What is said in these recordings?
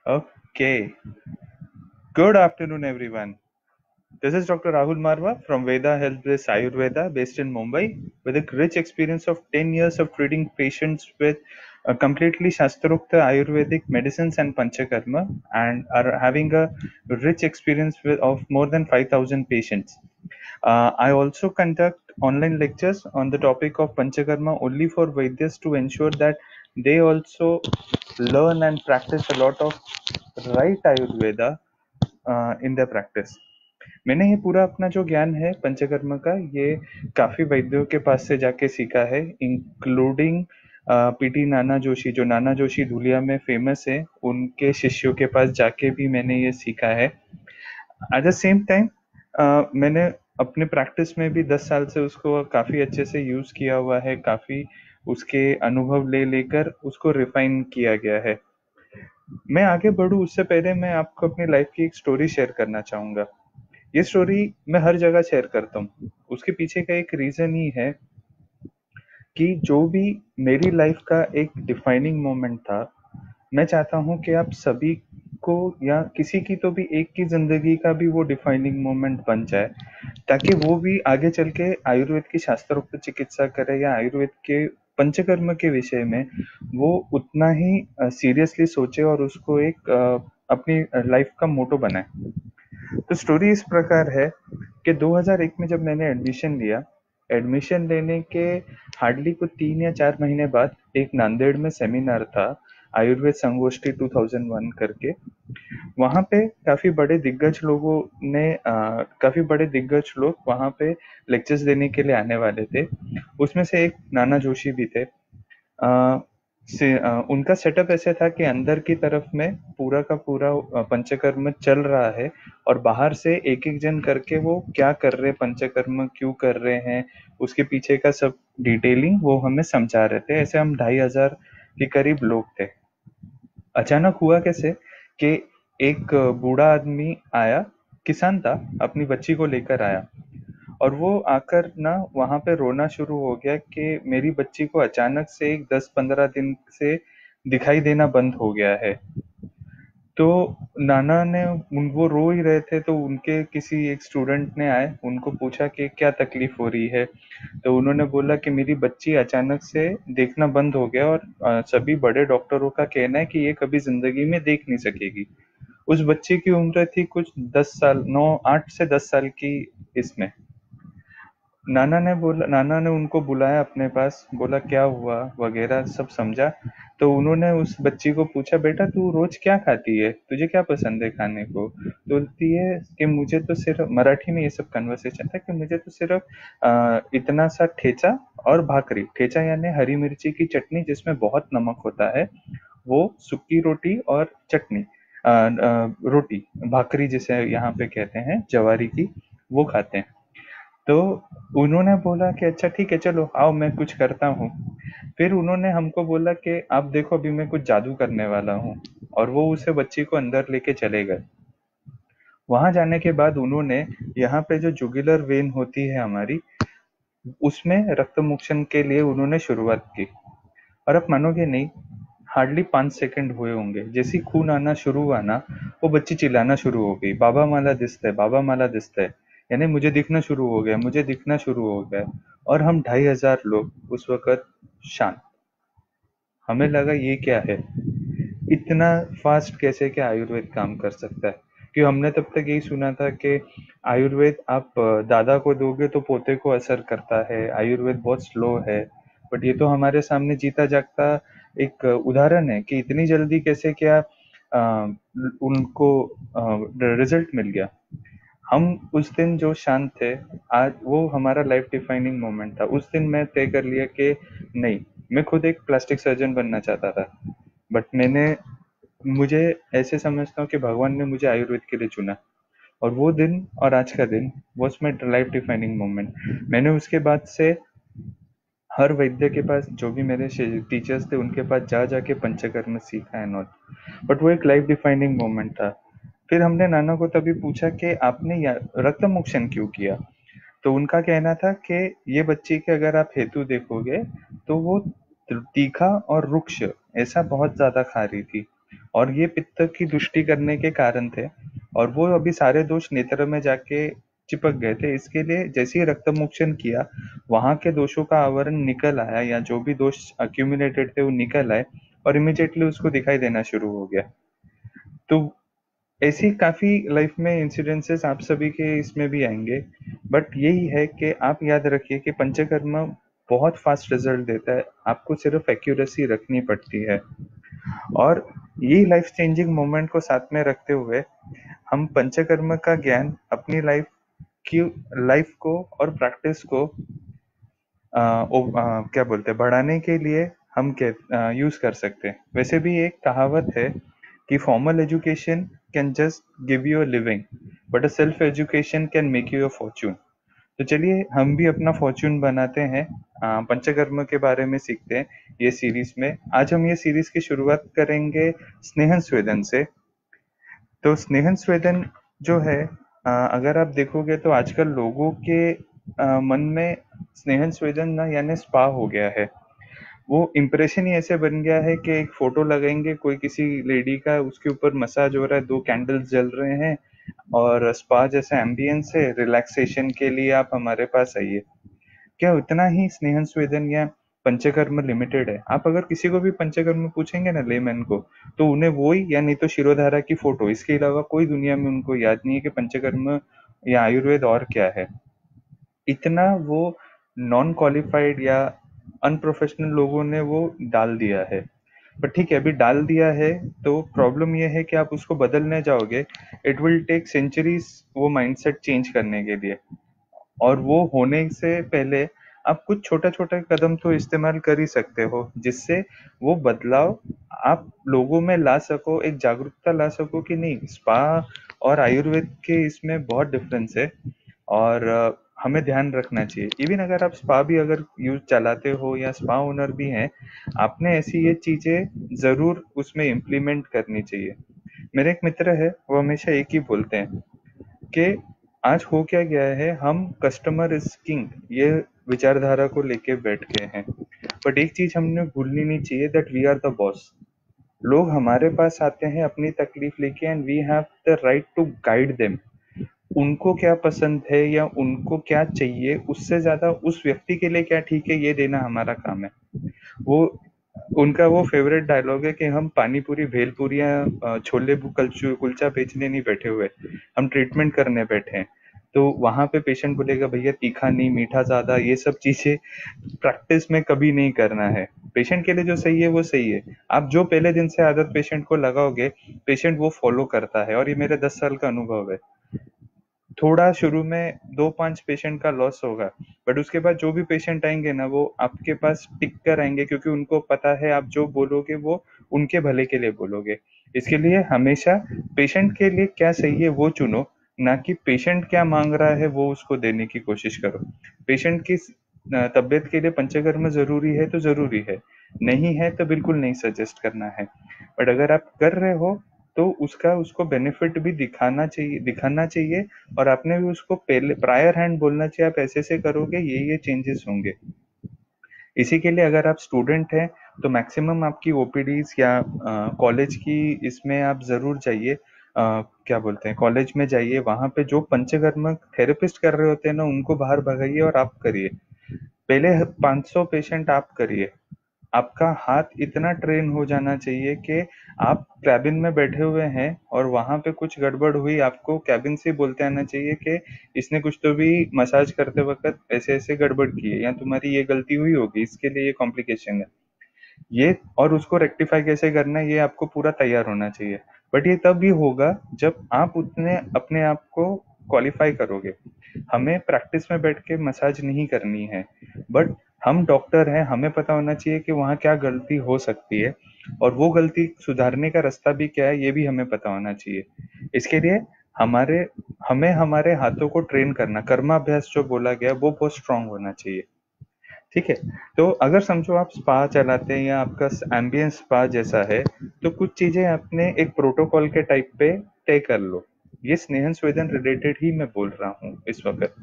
Okay. Good afternoon, everyone. This is Dr. Rahul Marwa from Veda Health Bliss Ayurveda, based in Mumbai, with a rich experience of 10 years of treating patients with completely Shastrokta Ayurvedic medicines and Panchakarma, and are having a rich experience of more than 5,000 patients. I also conduct online lectures on the topic of Panchakarma only for Vaidyas to ensure that they also learn and practice a lot of right Ayurveda in the practice. मैंने ये पूरा अपना जो ज्ञान है पंचकर्म का, ये काफी वैद्यों के पास से जाके सीखा है, इंक्लूडिंग पीटी नाना जोशी, जो नाना जोशी धुलिया में फेमस है, उनके शिष्यों के पास जाके भी मैंने ये सीखा है। एट द सेम टाइम मैंने अपने प्रैक्टिस में भी 10 साल से उसको काफी अच्छे से यूज किया हुआ है, काफी उसके अनुभव ले लेकर उसको रिफाइन किया गया है। मैं आगे बढ़ूँ उससे पहले मैं आपको अपनी लाइफ की एक स्टोरी शेयर करना चाहूंगा। ये स्टोरी मैं हर जगह शेयर करता हूँ। उसके पीछे का एक रीजन ही है कि जो भी मेरी लाइफ का एक डिफाइनिंग मोमेंट था, मैं चाहता हूँ कि आप सभी को या किसी की तो भी एक की जिंदगी का भी वो डिफाइनिंग मोमेंट बन जाए, ताकि वो भी आगे चल के आयुर्वेद की शास्त्रोक्त चिकित्सा करे या आयुर्वेद के पंचकर्म के विषय में वो उतना ही सीरियसली सोचे और उसको एक अपनी लाइफ का मोटो बनाए। तो स्टोरी इस प्रकार है कि 2001 में जब मैंने एडमिशन लिया, एडमिशन लेने के हार्डली कुछ 3 या 4 महीने बाद एक नांदेड़ में सेमिनार था, आयुर्वेद संगोष्ठी 2001 करके। वहाँ पे काफी बड़े दिग्गज लोग वहाँ पे लेक्चर्स देने के लिए आने वाले थे। उसमें से एक नाना जोशी भी थे। उनका सेटअप ऐसे था कि अंदर की तरफ में पूरा का पूरा पंचकर्म चल रहा है, और बाहर से एक एक जन करके वो क्या कर रहे हैं, पंचकर्म क्यों कर रहे हैं, उसके पीछे का सब डिटेलिंग वो हमें समझा रहे थे। ऐसे हम 2,500 के करीब लोग थे। अचानक हुआ कैसे कि एक बूढ़ा आदमी आया, किसान था, अपनी बच्ची को लेकर आया, और वो आकर ना वहां पे रोना शुरू हो गया कि मेरी बच्ची को अचानक से एक 10-15 दिन से दिखाई देना बंद हो गया है। तो नाना ने वो रो ही रहे थे, तो उनके किसी एक स्टूडेंट ने आए, उनको पूछा कि क्या तकलीफ हो रही है। तो उन्होंने बोला कि मेरी बच्ची अचानक से देखना बंद हो गया, और सभी बड़े डॉक्टरों का कहना है कि ये कभी जिंदगी में देख नहीं सकेगी। उस बच्चे की उम्र थी कुछ 10 साल, 8 से 10 साल की। इसमें नाना ने उनको बुलाया अपने पास, बोला क्या हुआ वगैरह सब समझा। तो उन्होंने उस बच्ची को पूछा, बेटा तू रोज क्या खाती है, तुझे क्या पसंद है खाने को। तो बोलती है कि मुझे तो सिर्फ, मराठी में ये सब कन्वर्सेशन था, कि मुझे तो सिर्फ इतना सा ठेचा और भाकरी, ठेचा यानी हरी मिर्ची की चटनी जिसमें बहुत नमक होता है, वो सूखी रोटी और चटनी, रोटी भाकरी जिसे यहाँ पे कहते हैं जवारी की, वो खाते हैं। तो उन्होंने बोला कि अच्छा ठीक है, चलो आओ मैं कुछ करता हूँ। फिर उन्होंने हमको बोला कि आप देखो अभी मैं कुछ जादू करने वाला हूँ, और वो उसे बच्ची को अंदर लेके चले गए। वहां जाने के बाद उन्होंने यहाँ पे जो जुगुलर वेन होती है हमारी, उसमें रक्त मोक्षण के लिए उन्होंने शुरुआत की। और आप मानोगे नहीं, हार्डली 5 सेकंड हुए होंगे, जैसे ही खून आना शुरू हुआ ना, वो बच्ची चिल्लाना शुरू हो गई, बाबा माला दिसता है, बाबा माला दिसता है, यानी मुझे दिखना शुरू हो गया, मुझे दिखना शुरू हो गया। और हम 2,500 लोग उस वक्त शांत। हमें लगा ये क्या है, इतना फास्ट कैसे क्या आयुर्वेद काम कर सकता है। क्योंकि हमने तब तक यही सुना था कि आयुर्वेद आप दादा को दोगे तो पोते को असर करता है, आयुर्वेद बहुत स्लो है। बट ये तो हमारे सामने जीता जागता एक उदाहरण है कि इतनी जल्दी कैसे क्या उनको रिजल्ट मिल गया। हम उस दिन जो शांत थे, आज वो हमारा लाइफ डिफाइनिंग मोमेंट था। उस दिन मैं तय कर लिया कि नहीं, मैं खुद एक प्लास्टिक सर्जन बनना चाहता था, बट मुझे ऐसे समझता हूँ कि भगवान ने मुझे आयुर्वेद के लिए चुना। और वो दिन और आज का दिन was my life defining moment. मैंने उसके बाद से हर वैद्य के पास, जो भी मेरे टीचर्स थे उनके पास जा जाके पंचकर्म सीखा है नॉट। बट वो एक लाइफ डिफाइनिंग मोमेंट था। फिर हमने नाना को तभी पूछा कि आपने रक्त मोक्षण क्यों किया। तो उनका कहना था कि ये बच्ची के अगर आप हेतु देखोगे तो वो तीखा और रुक्ष ऐसा बहुत ज्यादा खा रही थी। और ये पित्त की तुष्टि करने के कारण थे, और वो अभी सारे दोष नेत्र में जाके चिपक गए थे। इसके लिए जैसे ही रक्त मोक्षण किया, वहां के दोषों का आवरण निकल आया, या जो भी दोष अक्यूमुलेटेड थे वो निकल आए, और इमिडिएटली उसको दिखाई देना शुरू हो गया। तो ऐसी काफी लाइफ में इंसिडेंसेस आप सभी के इसमें भी आएंगे। बट यही है कि आप याद रखिए कि पंचकर्म बहुत फास्ट रिजल्ट देता है, आपको सिर्फ एक्यूरेसी रखनी पड़ती है। और यही लाइफ चेंजिंग मोमेंट को साथ में रखते हुए हम पंचकर्म का ज्ञान अपनी की लाइफ को और प्रैक्टिस को क्या बोलते हैं, बढ़ाने के लिए हम यूज कर सकते हैं। वैसे भी एक कहावत है कि formal education can just give you a living, but a self education can make you a Fortune. तो चलिए हम भी अपना फॉर्च्यून बनाते हैं, पंचकर्म के बारे में सीखते हैं ये सीरीज में। आज हम ये सीरीज की शुरुआत करेंगे स्नेहन स्वेदन से। तो स्नेहन स्वेदन जो है, अगर आप देखोगे तो आजकल लोगों के मन में स्नेहन स्वेदन ना यानी स्पा हो गया है। वो इम्प्रेशन ही ऐसे बन गया है कि एक फोटो लगाएंगे कोई किसी लेडी का, उसके ऊपर मसाज हो रहा है, दो कैंडल्स जल रहे हैं, और स्पा जैसा एम्बियंस है, रिलैक्सेशन के लिए आप हमारे पास आइए। क्या उतना ही स्नेहन स्वेदन या पंचकर्म लिमिटेड है? आप अगर किसी को भी पंचकर्म पूछेंगे ना लेमैन को, तो उन्हें वो ही या नहीं तो शिरोधारा की फोटो, इसके अलावा कोई दुनिया में उनको याद नहीं है कि पंचकर्म या आयुर्वेद और क्या है। इतना वो नॉन क्वालिफाइड या अनप्रोफेशनल लोगों ने वो डाल दिया है। पर ठीक है, अभी डाल दिया है, तो प्रॉब्लम ये है कि आप उसको बदलने जाओगे, इट विल टेक सेंचुरीज वो माइंडसेट चेंज करने के लिए। और वो होने से पहले आप कुछ छोटा छोटा कदम तो इस्तेमाल कर ही सकते हो, जिससे वो बदलाव आप लोगों में ला सको, एक जागरूकता ला सको कि नहीं, स्पा और आयुर्वेद के इसमें बहुत डिफरेंस है। और हमें ध्यान रखना चाहिए। इवन अगर आप स्पा भी अगर यूज चलाते हो या स्पा ओनर भी हैं, आपने ऐसी ये चीजें जरूर उसमें इम्प्लीमेंट करनी चाहिए। मेरे एक मित्र है, वो हमेशा एक ही बोलते हैं कि आज हो क्या गया है, हम कस्टमर इज किंग ये विचारधारा को लेके बैठ गए हैं। बट एक चीज हमने भूलनी नहीं चाहिए, that we are the boss. लोग हमारे पास आते हैं अपनी तकलीफ लेके, and we have the right to guide them. उनको क्या पसंद है या उनको क्या चाहिए, उससे ज्यादा उस व्यक्ति के लिए क्या ठीक है ये देना हमारा काम है। वो उनका वो फेवरेट डायलॉग है कि हम पानी पूरी भेल पूरियाँ छोले कुलचा बेचने नहीं बैठे हुए, हम ट्रीटमेंट करने बैठे हैं। तो वहां पे पेशेंट बोलेगा भैया तीखा नहीं, मीठा ज्यादा, ये सब चीजें प्रैक्टिस में कभी नहीं करना है। पेशेंट के लिए जो सही है वो सही है। आप जो पहले दिन से आदत पेशेंट को लगाओगे, पेशेंट वो फॉलो करता है, और ये मेरे 10 साल का अनुभव है। थोड़ा शुरू में 2-5 पेशेंट का लॉस होगा, बट उसके बाद जो भी पेशेंट आएंगे ना, वो आपके पास टिक कर आएंगे, क्योंकि उनको पता है आप जो बोलोगे वो उनके भले के लिए बोलोगे। इसके लिए हमेशा पेशेंट के लिए क्या सही है वो चुनो, ना कि पेशेंट क्या मांग रहा है वो उसको देने की कोशिश करो। पेशेंट की तबीयत के लिए पंचकर्म जरूरी है तो जरूरी है, नहीं है तो बिल्कुल नहीं सजेस्ट करना है। बट अगर आप कर रहे हो तो उसका उसको बेनिफिट भी दिखाना चाहिए। और आपने भी उसको पहले प्रायर हैंड बोलना चाहिए, आप ऐसे ऐसे करोगे ये चेंजेस होंगे। इसी के लिए अगर आप स्टूडेंट हैं, तो मैक्सिमम आपकी ओपीडीज या कॉलेज की इसमें आप जरूर जाइए, क्या बोलते हैं, कॉलेज में जाइए, वहां पे जो पंचकर्म थेरेपिस्ट कर रहे होते हैं ना उनको बाहर भगाइए और आप करिए। पहले 500 पेशेंट आप करिए। आपका हाथ इतना ट्रेन हो जाना चाहिए कि आप कैबिन में बैठे हुए हैं और वहां पे कुछ गड़बड़ हुई, आपको कैबिन से बोलते आना चाहिए कि इसने कुछ तो भी मसाज करते वक्त ऐसे ऐसे गड़बड़ की है, या तुम्हारी ये गलती हुई होगी, इसके लिए ये कॉम्प्लिकेशन है ये, और उसको रेक्टिफाई कैसे करना है ये आपको पूरा तैयार होना चाहिए। बट ये तब भी होगा जब आप उतने अपने आप को क्वालिफाई करोगे। हमें प्रैक्टिस में बैठ के मसाज नहीं करनी है, बट हम डॉक्टर हैं, हमें पता होना चाहिए कि वहाँ क्या गलती हो सकती है, और वो गलती सुधारने का रास्ता भी क्या है ये भी हमें पता होना चाहिए। इसके लिए हमारे हमें हमारे हाथों को ट्रेन करना, कर्माभ्यास जो बोला गया वो बहुत स्ट्रांग होना चाहिए। ठीक है। तो अगर समझो आप स्पा चलाते हैं या आपका एम्बियंस स्पा जैसा है, तो कुछ चीजें अपने एक प्रोटोकॉल के टाइप पे तय कर लो। ये स्नेहन स्वेदन रिलेटेड ही मैं बोल रहा हूँ इस वक्त।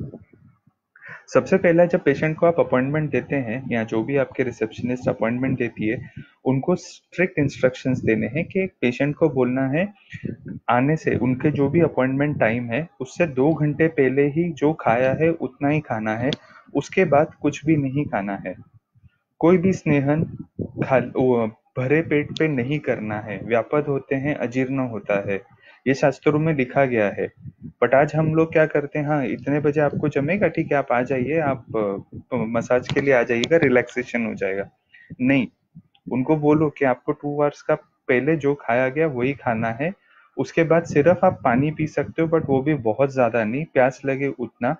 सबसे पहला जब पेशेंट को आप अपॉइंटमेंट देते हैं या जो भी आपके रिसेप्शनिस्ट अपॉइंटमेंट देती है, उनको स्ट्रिक्ट इंस्ट्रक्शंस देने हैं कि पेशेंट को बोलना है आने से उनके जो भी अपॉइंटमेंट टाइम है उससे 2 घंटे पहले ही जो खाया है उतना ही खाना है, उसके बाद कुछ भी नहीं खाना है। कोई भी स्नेहन भरे पेट पे नहीं करना है, व्यापद होते हैं, अजीर्ण होता है, ये शास्त्रों में लिखा गया है। बट आज हम लोग क्या करते हैं, हाँ इतने बजे आपको जमेगा, ठीक है आप आ जाइए, आप मसाज के लिए आ जाइएगा, रिलैक्सेशन हो जाएगा। नहीं, उनको बोलो कि आपको 2 आवर्स का पहले जो खाया गया वही खाना है, उसके बाद सिर्फ आप पानी पी सकते हो, बट वो भी बहुत ज्यादा नहीं, प्यास लगे उतना।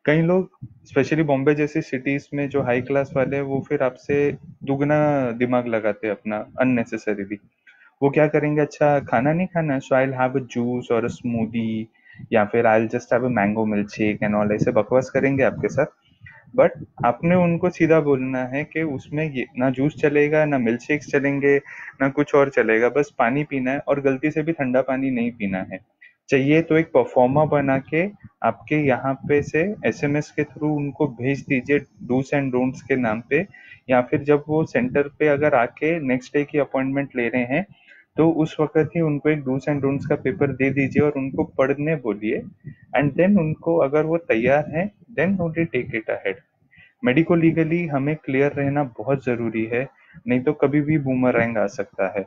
कई लोग स्पेशली बॉम्बे जैसी सिटीज में जो हाई क्लास वाले हैं वो फिर आपसे दुगना दिमाग लगाते हैं अपना अननेसेसरीली। वो क्या करेंगे, अच्छा खाना नहीं खाना है, सो आई हैव अ जूस और अ स्मूदी, या फिर I just have a mango milk shake and all, ऐसे बकवास करेंगे आपके साथ। बट आपने उनको सीधा बोलना है कि उसमें ये ना जूस चलेगा, ना मिल्क शेक्स चलेंगे, ना कुछ और चलेगा, बस पानी पीना है, और गलती से भी ठंडा पानी नहीं पीना है। चाहिए तो एक परफॉर्मा बना के आपके यहाँ पे से एसएमएस के थ्रू उनको भेज दीजिए, डूस एंड डोंट्स के नाम पे। या फिर जब वो सेंटर पे अगर आके नेक्स्ट डे की अपॉइंटमेंट ले रहे हैं, तो उस वक्त ही उनको एक डूस एंड डोंट्स का पेपर दे दीजिए और उनको पढ़ने बोलिए। एंड देन उनको अगर वो तैयार हैं, then only take it ahead. Medico legally हमें क्लियर रहना बहुत जरूरी है, नहीं तो कभी भी बूमरैंग आ सकता है।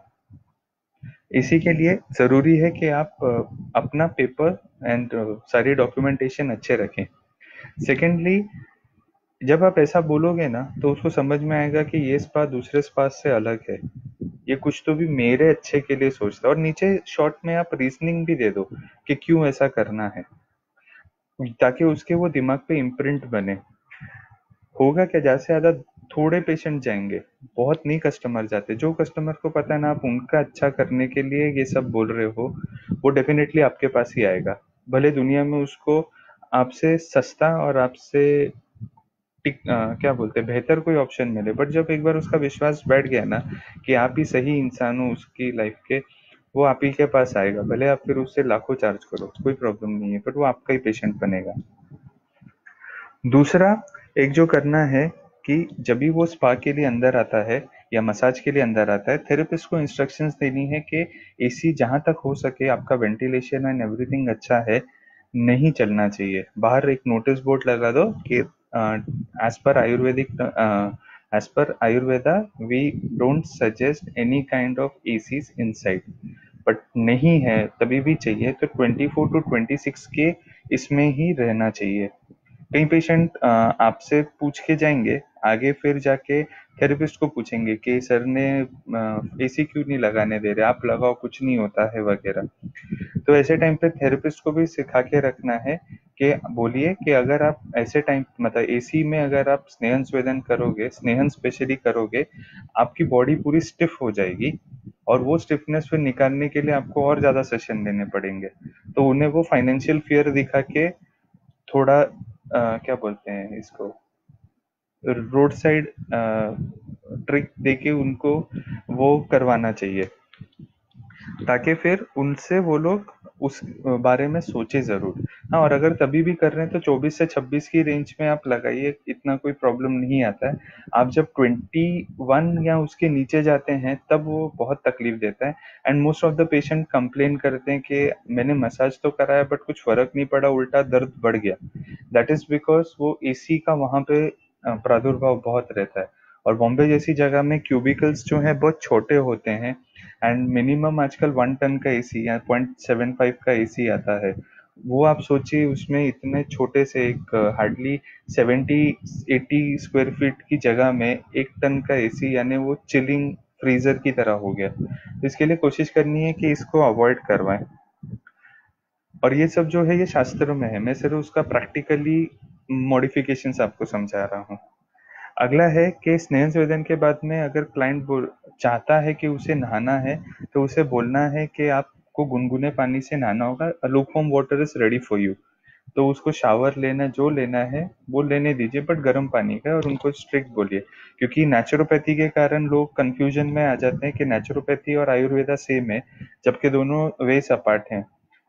इसी के लिए जरूरी है कि आप अपना पेपर एंड सारी डॉक्यूमेंटेशन अच्छे रखें। सेकेंडली, जब आप ऐसा बोलोगे ना तो उसको समझ में आएगा कि ये स्पा दूसरे स्पा से अलग है, ये कुछ तो भी मेरे अच्छे के लिए सोचता है, और नीचे शॉर्ट में आप रीजनिंग भी दे दो कि क्यों ऐसा करना है, ताकि उसके वो दिमाग पे इम्प्रिंट बने। होगा क्या, ज्यादा से ज्यादा थोड़े पेशेंट जाएंगे, बहुत नहीं कस्टमर जाते। जो कस्टमर को पता है ना आप उनका अच्छा करने के लिए ये सब बोल रहे हो, वो डेफिनेटली आपके पास ही आएगा। भले दुनिया में उसको आपसे सस्ता और आपसे क्या बोलते हैं बेहतर कोई ऑप्शन मिले, बट जब एक बार उसका विश्वास बैठ गया ना कि आप ही सही इंसान हो उसकी लाइफ के, वो आप ही के पास आएगा। भले आप फिर उससे लाखों चार्ज करो, कोई प्रॉब्लम नहीं है, बट वो आपका ही पेशेंट बनेगा। दूसरा, एक जो करना है कि जब भी वो स्पा के लिए अंदर आता है या मसाज के लिए अंदर आता है, थेरेपिस्ट को इंस्ट्रक्शंस देनी है कि एसी जहां तक हो सके आपका वेंटिलेशन एंड एवरीथिंग अच्छा है, नहीं चलना चाहिए। बाहर एक नोटिस बोर्ड लगा दो कि as per ayurvedic as per ayurveda we don't suggest any kind of ACs inside. But नहीं है तभी भी चाहिए तो 24 to 26 के इसमें ही रहना चाहिए। कई पेशेंट आपसे पूछ के जाएंगे आगे, फिर जाके थेरेपिस्ट को पूछेंगे कि सर ने एसी क्यों नहीं लगाने दे रहे, आप लगाओ कुछ नहीं होता है वगैरह। तो ऐसे टाइम पे थेरेपिस्ट को भी सिखा के रखना है कि बोलिए कि अगर आप ऐसे टाइम मतलब एसी में अगर आप स्नेहन स्वेदन करोगे, स्नेहन स्पेशली करोगे, आपकी बॉडी पूरी स्टिफ हो जाएगी, और वो स्टिफनेस फिर निकालने के लिए आपको और ज्यादा सेशन लेने पड़ेंगे। तो उन्हें वो फाइनेंशियल फियर दिखा के थोड़ा क्या बोलते हैं इसको, रोड साइड ट्रिक देके उनको वो करवाना चाहिए, ताकि फिर उनसे वो लोग उस बारे में सोचे जरूर। हाँ, और अगर तभी भी कर रहे हैं तो 24 से 26 की रेंज में आप लगाइए, इतना कोई प्रॉब्लम नहीं आता है। आप जब 21 या उसके नीचे जाते हैं तब वो बहुत तकलीफ देता है। And most of the patient complain करते हैं कि मैंने मसाज तो कराया बट कुछ फर्क नहीं पड़ा, उल्टा दर्द बढ़ गया। दैट इज बिकॉज वो एसी का वहां पे प्रादुर्भाव बहुत रहता है। और बॉम्बे जैसी जगह में क्यूबिकल्स जो है बहुत छोटे होते हैं, एंड मिनिमम आजकल 1 टन का एसी या 0.75 का एसी आता है। वो आप सोचिए उसमें इतने छोटे से एक हार्डली 70-80 स्क्वायर फीट की जगह में 1 टन का एसी, यानी वो चिलिंग फ्रीजर की तरह हो गया। तो इसके लिए कोशिश करनी है कि इसको अवॉइड करवाएं। और ये सब जो है ये शास्त्रों में है, मैं सिर्फ उसका प्रैक्टिकली मॉडिफिकेशंस आपको समझा रहा हूँ। अगला है कि स्नेह संवेदन के बाद में अगर क्लाइंट चाहता है कि उसे नहाना है, तो उसे बोलना है कि आपको गुनगुने पानी से नहाना होगा, lukewarm water is ready for you. तो उसको शावर लेना जो लेना है वो लेने दीजिए, बट गर्म पानी का, और उनको स्ट्रिक्ट बोलिए। क्योंकि नेचुरोपैथी के कारण लोग कंफ्यूजन में आ जाते हैं कि नेचुरोपैथी और आयुर्वेदा सेम है, जबकि दोनों वेज अपार्ट हैं।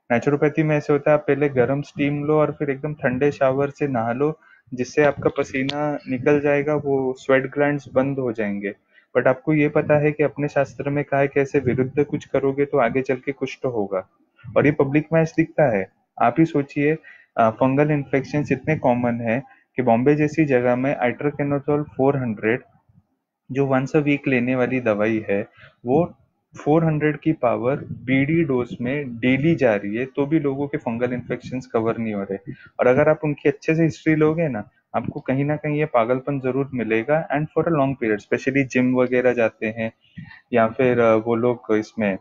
नेचुरोपैथी में ऐसे होता है आप पहले गर्म स्टीम लो और फिर एकदम ठंडे शावर से नहा लो, जिससे आपका पसीना निकल जाएगा, वो स्वेट ग्लैंड्स बंद हो जाएंगे। बट आपको ये पता है कि अपने शास्त्र में कहा है कि ऐसे विरुद्ध कुछ करोगे तो आगे चल के कुछ तो होगा। और ये पब्लिक में आज दिखता है। आप ही सोचिए, फंगल इन्फेक्शन इतने कॉमन है कि बॉम्बे जैसी जगह में आइट्रोकेनोजोल 400, जो वंस अ वीक लेने वाली दवाई है, वो 400 की पावर बीडी डोज में डेली जा रही है, तो भी लोगों के फंगल इन्फेक्शन कवर नहीं हो रहे। और अगर आप उनकी अच्छे से हिस्ट्री लोगे ना, आपको कहीं ना कहीं ये पागलपन जरूर मिलेगा, and for a long period, specially gym वगैरह जाते हैं, या फिर वो लोग इसमें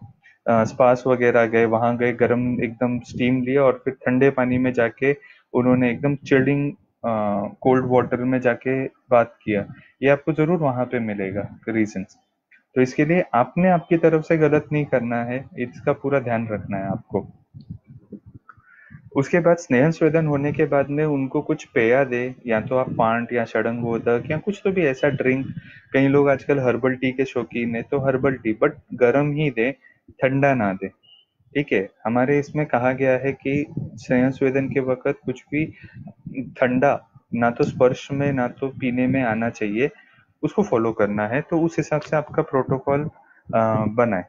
स्पास वगैरह गए, वहां गए, गर्म एकदम स्टीम लिया और फिर ठंडे पानी में जाके उन्होंने एकदम चिल्डिंग कोल्ड वाटर में जाके बात किया, ये आपको जरूर वहां पे मिलेगा रीजन। तो इसके लिए आपने आपकी तरफ से गलत नहीं करना है, इसका पूरा ध्यान रखना है आपको। उसके बाद स्नेहन स्वेदन होने के बाद में उनको कुछ पेया दे, या तो आप पांट या षडंगोदक या कुछ तो भी ऐसा ड्रिंक। कई लोग आजकल हर्बल टी के शौकीन है, तो हर्बल टी बट गर्म ही दे, ठंडा ना दे। ठीक है, हमारे इसमें कहा गया है कि स्नेहन स्वेदन के वक्त कुछ भी ठंडा ना तो स्पर्श में ना तो पीने में आना चाहिए, उसको फॉलो करना है। तो उस हिसाब से आपका प्रोटोकॉल बनाए।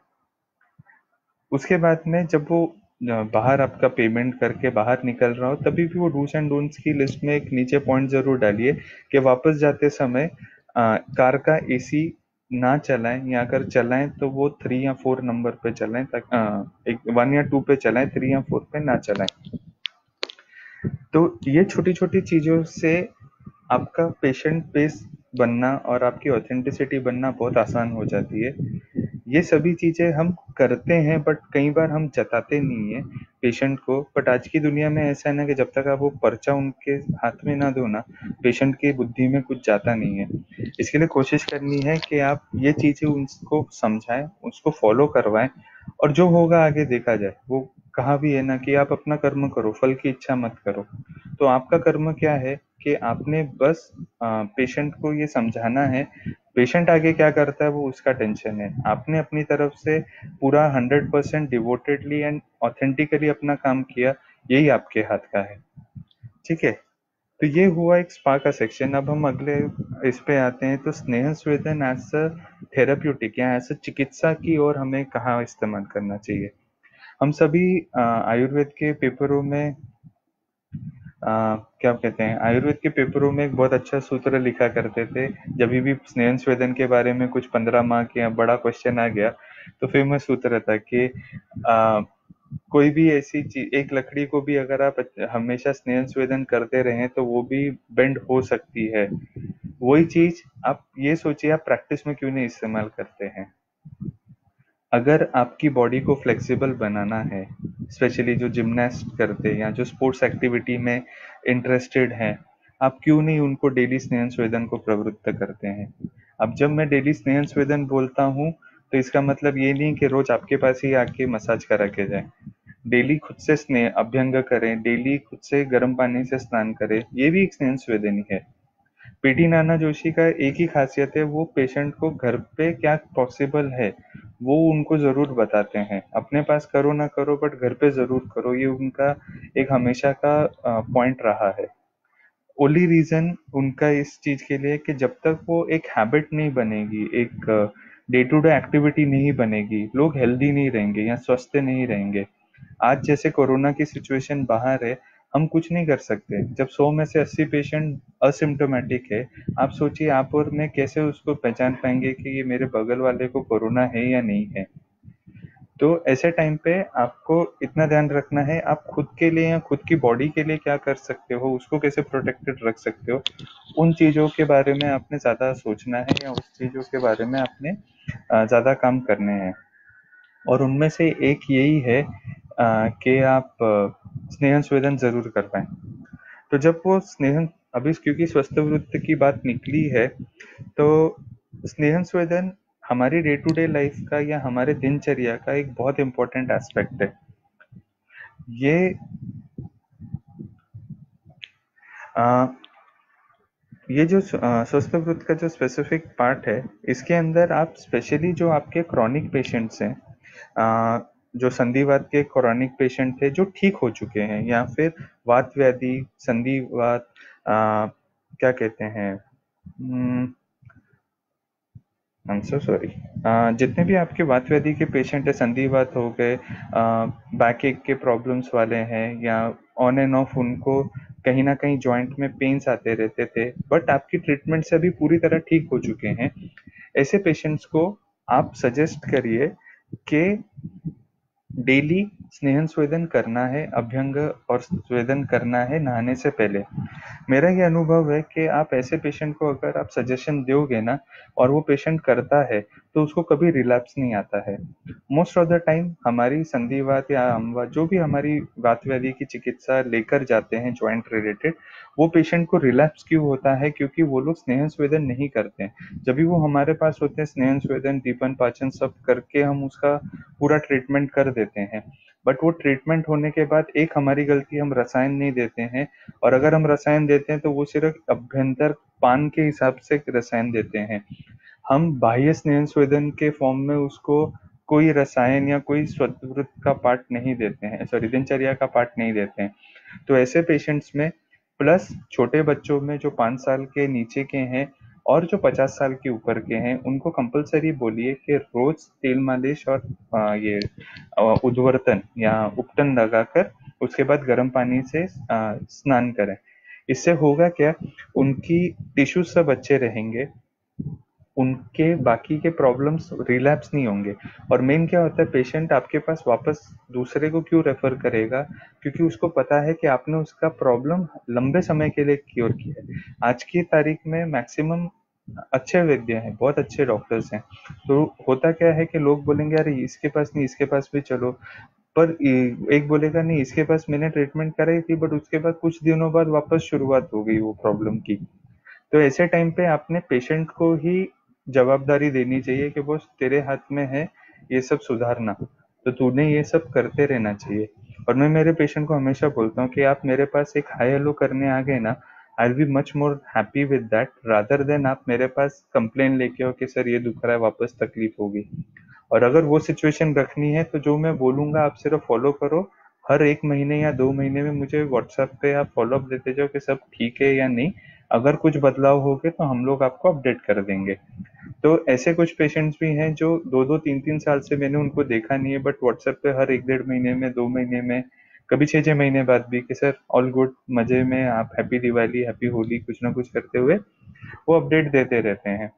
उसके बाद में जब वो बाहर आपका पेमेंट करके बाहर निकल रहा हो, तभी भी वो डूज एंड डोंट्स की लिस्ट में एक नीचे पॉइंट जरूर डालिए कि वापस जाते समय कार का एसी ना चलाएं, या अगर चलाएं तो वो 3 या 4 नंबर पे चलाएं, एक 1 या 2 पे चलाएं, 3 या 4 पे ना चलाएं। तो ये छोटी छोटी चीजों से आपका पेशेंट बेस बनना और आपकी ऑथेंटिसिटी बनना बहुत आसान हो जाती है। ये सभी चीजें हम करते हैं, बट कई बार हम जताते नहीं है पेशेंट को। बट आज की दुनिया में ऐसा है ना कि जब तक आप वो पर्चा उनके हाथ में ना दो ना, पेशेंट की बुद्धि में कुछ जाता नहीं है। इसके लिए कोशिश करनी है कि आप ये चीजें उनको समझाएं, उसको फॉलो करवाएं, और जो होगा आगे देखा जाए। वो कहा भी है ना कि आप अपना कर्म करो, फल की इच्छा मत करो। तो आपका कर्म क्या है कि आपने बस पेशेंट को ये समझाना है। पेशेंट आगे क्या करता है वो उसका टेंशन है, आपने अपनी तरफ से पूरा 100% डिवोटेडली एंड ऑथेंटिकली अपना काम किया, यही आपके हाथ का है। ठीक है। तो ये हुआ एक स्पा का सेक्शन। अब हम अगले इस पे आते हैं। तो स्नेह स्वेदन एज अ थेराप्यूटिक या एज अ चिकित्सा की ओर हमें कहाँ इस्तेमाल करना चाहिए। हम सभी आयुर्वेद के पेपरों में क्या कहते हैं, आयुर्वेद के पेपरों में एक बहुत अच्छा सूत्र लिखा करते थे। जब भी स्नेहन स्वेदन के बारे में कुछ 15 मार्क या बड़ा क्वेश्चन आ गया, तो फेमस सूत्र था कि आ, कोई भी ऐसी चीज, एक लकड़ी को भी अगर आप हमेशा स्नेहन स्वेदन करते रहें तो वो भी बेंड हो सकती है। वही चीज आप ये सोचिए, आप प्रैक्टिस में क्यों नहीं इस्तेमाल करते हैं। अगर आपकी बॉडी को फ्लेक्सिबल बनाना है, स्पेशली जो जिमनास्ट करते हैं या जो स्पोर्ट्स एक्टिविटी में इंटरेस्टेड हैं, आप क्यों नहीं उनको डेली स्नेहन स्वेदन को प्रवृत्त करते हैं। अब जब मैं डेली स्नेहन स्वेदन बोलता हूँ, तो इसका मतलब ये नहीं कि रोज आपके पास ही आके मसाज करा के जाए। डेली खुद से स्नेह अभ्यंग करें, डेली खुद से गर्म पानी से स्नान करें, ये भी एक स्नेहन स्वेदन ही है। पीटी नाना जोशी का एक ही खासियत है, वो पेशेंट को घर पे क्या पॉसिबल है वो उनको जरूर बताते हैं। अपने पास करो ना करो, बट घर पे जरूर करो, ये उनका एक हमेशा का पॉइंट रहा है। ओनली रीजन उनका इस चीज के लिए कि जब तक वो एक हैबिट नहीं बनेगी, एक डे टू डे एक्टिविटी नहीं बनेगी, लोग हेल्दी नहीं रहेंगे या स्वस्थ नहीं रहेंगे। आज जैसे कोरोना की सिचुएशन बाहर है, हम कुछ नहीं कर सकते। जब 100 में से 80 पेशेंट असिम्टोमेटिक है, आप सोचिए आप और मैं कैसे उसको पहचान पाएंगे कि ये मेरे बगल वाले को कोरोना है या नहीं है। तो ऐसे टाइम पे आपको इतना ध्यान रखना है, आप खुद के लिए या खुद की बॉडी के लिए क्या कर सकते हो, उसको कैसे प्रोटेक्टेड रख सकते हो, उन चीजों के बारे में आपने ज्यादा सोचना है, या उस चीजों के बारे में आपने ज्यादा काम करने हैं। और उनमें से एक यही है कि आप स्नेहन स्वेदन जरूर कर पाए। तो जब वो स्नेहन, अभी क्योंकि स्वस्थ वृत्त की बात निकली है, तो स्नेहन स्वेदन हमारी डे टू डे लाइफ का या हमारे दिनचर्या का एक बहुत इंपॉर्टेंट एस्पेक्ट है। ये आ, ये जो स्वस्थ वृत्त का जो स्पेसिफिक पार्ट है, इसके अंदर आप स्पेशली जो आपके क्रॉनिक पेशेंट्स हैं, जो संधिवात के क्रॉनिक पेशेंट थे जो ठीक हो चुके हैं, या फिर वात व्याधि, संधिवात, क्या कहते हैं, आई एम सो सॉरी, जितने भी आपके वात व्याधि के पेशेंट है, संधिवात हो गए, बैक एक के प्रॉब्लम्स वाले हैं, या ऑन एंड ऑफ उनको कहीं ना कहीं जॉइंट में पेन्स आते रहते थे, बट आपकी ट्रीटमेंट से अभी पूरी तरह ठीक हो चुके हैं, ऐसे पेशेंट्स को आप सजेस्ट करिए कि डेली स्नेहन स्वेदन करना है, अभ्यंग और स्वेदन करना है नहाने से पहले। मेरा ये अनुभव है कि आप ऐसे पेशेंट को अगर आप सजेशन दोगे ना और वो पेशेंट करता है तो उसको कभी रिलैप्स नहीं आता है। मोस्ट ऑफ द टाइम हमारी संधिवात या अम्वा जो भी हमारी वात व्याधि की चिकित्सा लेकर जाते हैं जॉइंट रिलेटेड, वो पेशेंट को रिलैप्स क्यों होता है, क्योंकि वो लोग स्नेहन स्वेदन नहीं करते हैं। जब भी वो हमारे पास होते हैं स्नेहन स्वेदन दीपन पाचन सब करके हम उसका पूरा ट्रीटमेंट कर देते हैं, बट वो ट्रीटमेंट होने के बाद एक हमारी गलती, हम रसायन नहीं देते हैं, और अगर हम रसायन देते हैं तो वो सिर्फ अभ्यंतर पान के हिसाब से रसायन देते हैं। हम बाह्य स्नेहन स्वेदन के फॉर्म में उसको कोई रसायन या कोई स्वतःवृत का पार्ट नहीं देते हैं, सॉरी दिनचर्या का पार्ट नहीं देते हैं। तो ऐसे पेशेंट्स में, प्लस छोटे बच्चों में जो 5 साल के नीचे के हैं और जो 50 साल के ऊपर के हैं, उनको कंपलसरी बोलिए कि रोज तेल मालिश और ये उद्वर्तन या उपटन लगाकर उसके बाद गर्म पानी से स्नान करें। इससे होगा क्या, उनकी टिश्यू सब अच्छे रहेंगे, उनके बाकी के प्रॉब्लम्स रिलैप्स नहीं होंगे। और मेन क्या होता है, पेशेंट आपके पास वापस दूसरे को क्यों रेफर करेगा, क्योंकि उसको पता है कि आपने उसका प्रॉब्लम लंबे समय के लिए क्योर किया है। आज की तारीख में मैक्सिमम अच्छे वैद्य हैं, बहुत अच्छे डॉक्टर्स हैं, तो होता क्या है कि लोग बोलेंगे अरे इसके पास नहीं, इसके पास भी चलो, पर एक बोलेगा नहीं इसके पास मैंने ट्रीटमेंट कराई थी बट उसके बाद कुछ दिनों बाद वापस शुरुआत हो गई वो प्रॉब्लम की। तो ऐसे टाइम पे आपने पेशेंट को ही जवाबदारी देनी चाहिए कि बॉस तेरे हाथ में है ये सब सुधारना, तो तूने ये सब करते रहना चाहिए। और मैं मेरे पेशेंट को हमेशा बोलता हूँ कि आप मेरे पास एक हाई हेलो करने आ गए ना, I will be much more happy with that rather than आप मेरे पास कंप्लेन लेके हो कि सर ये दुख रहा है, वापस तकलीफ होगी। और अगर वो सिचुएशन रखनी है तो जो मैं बोलूंगा आप सिर्फ फॉलो करो। हर 1 महीने या 2 महीने में मुझे व्हाट्सएप पे आप फॉलोअप देते जाओ कि सब ठीक है या नहीं। अगर कुछ बदलाव हो गए तो हम लोग आपको अपडेट कर देंगे। तो ऐसे कुछ पेशेंट्स भी हैं जो 2-2 3-3 साल से मैंने उनको देखा नहीं है, बट व्हाट्सएप पे हर 1-1.5 महीने में, 2 महीने में, कभी 6-6 महीने बाद भी कि सर ऑल गुड, मजे में, आप हैप्पी दिवाली, हैप्पी होली, कुछ ना कुछ करते हुए वो अपडेट देते रहते हैं।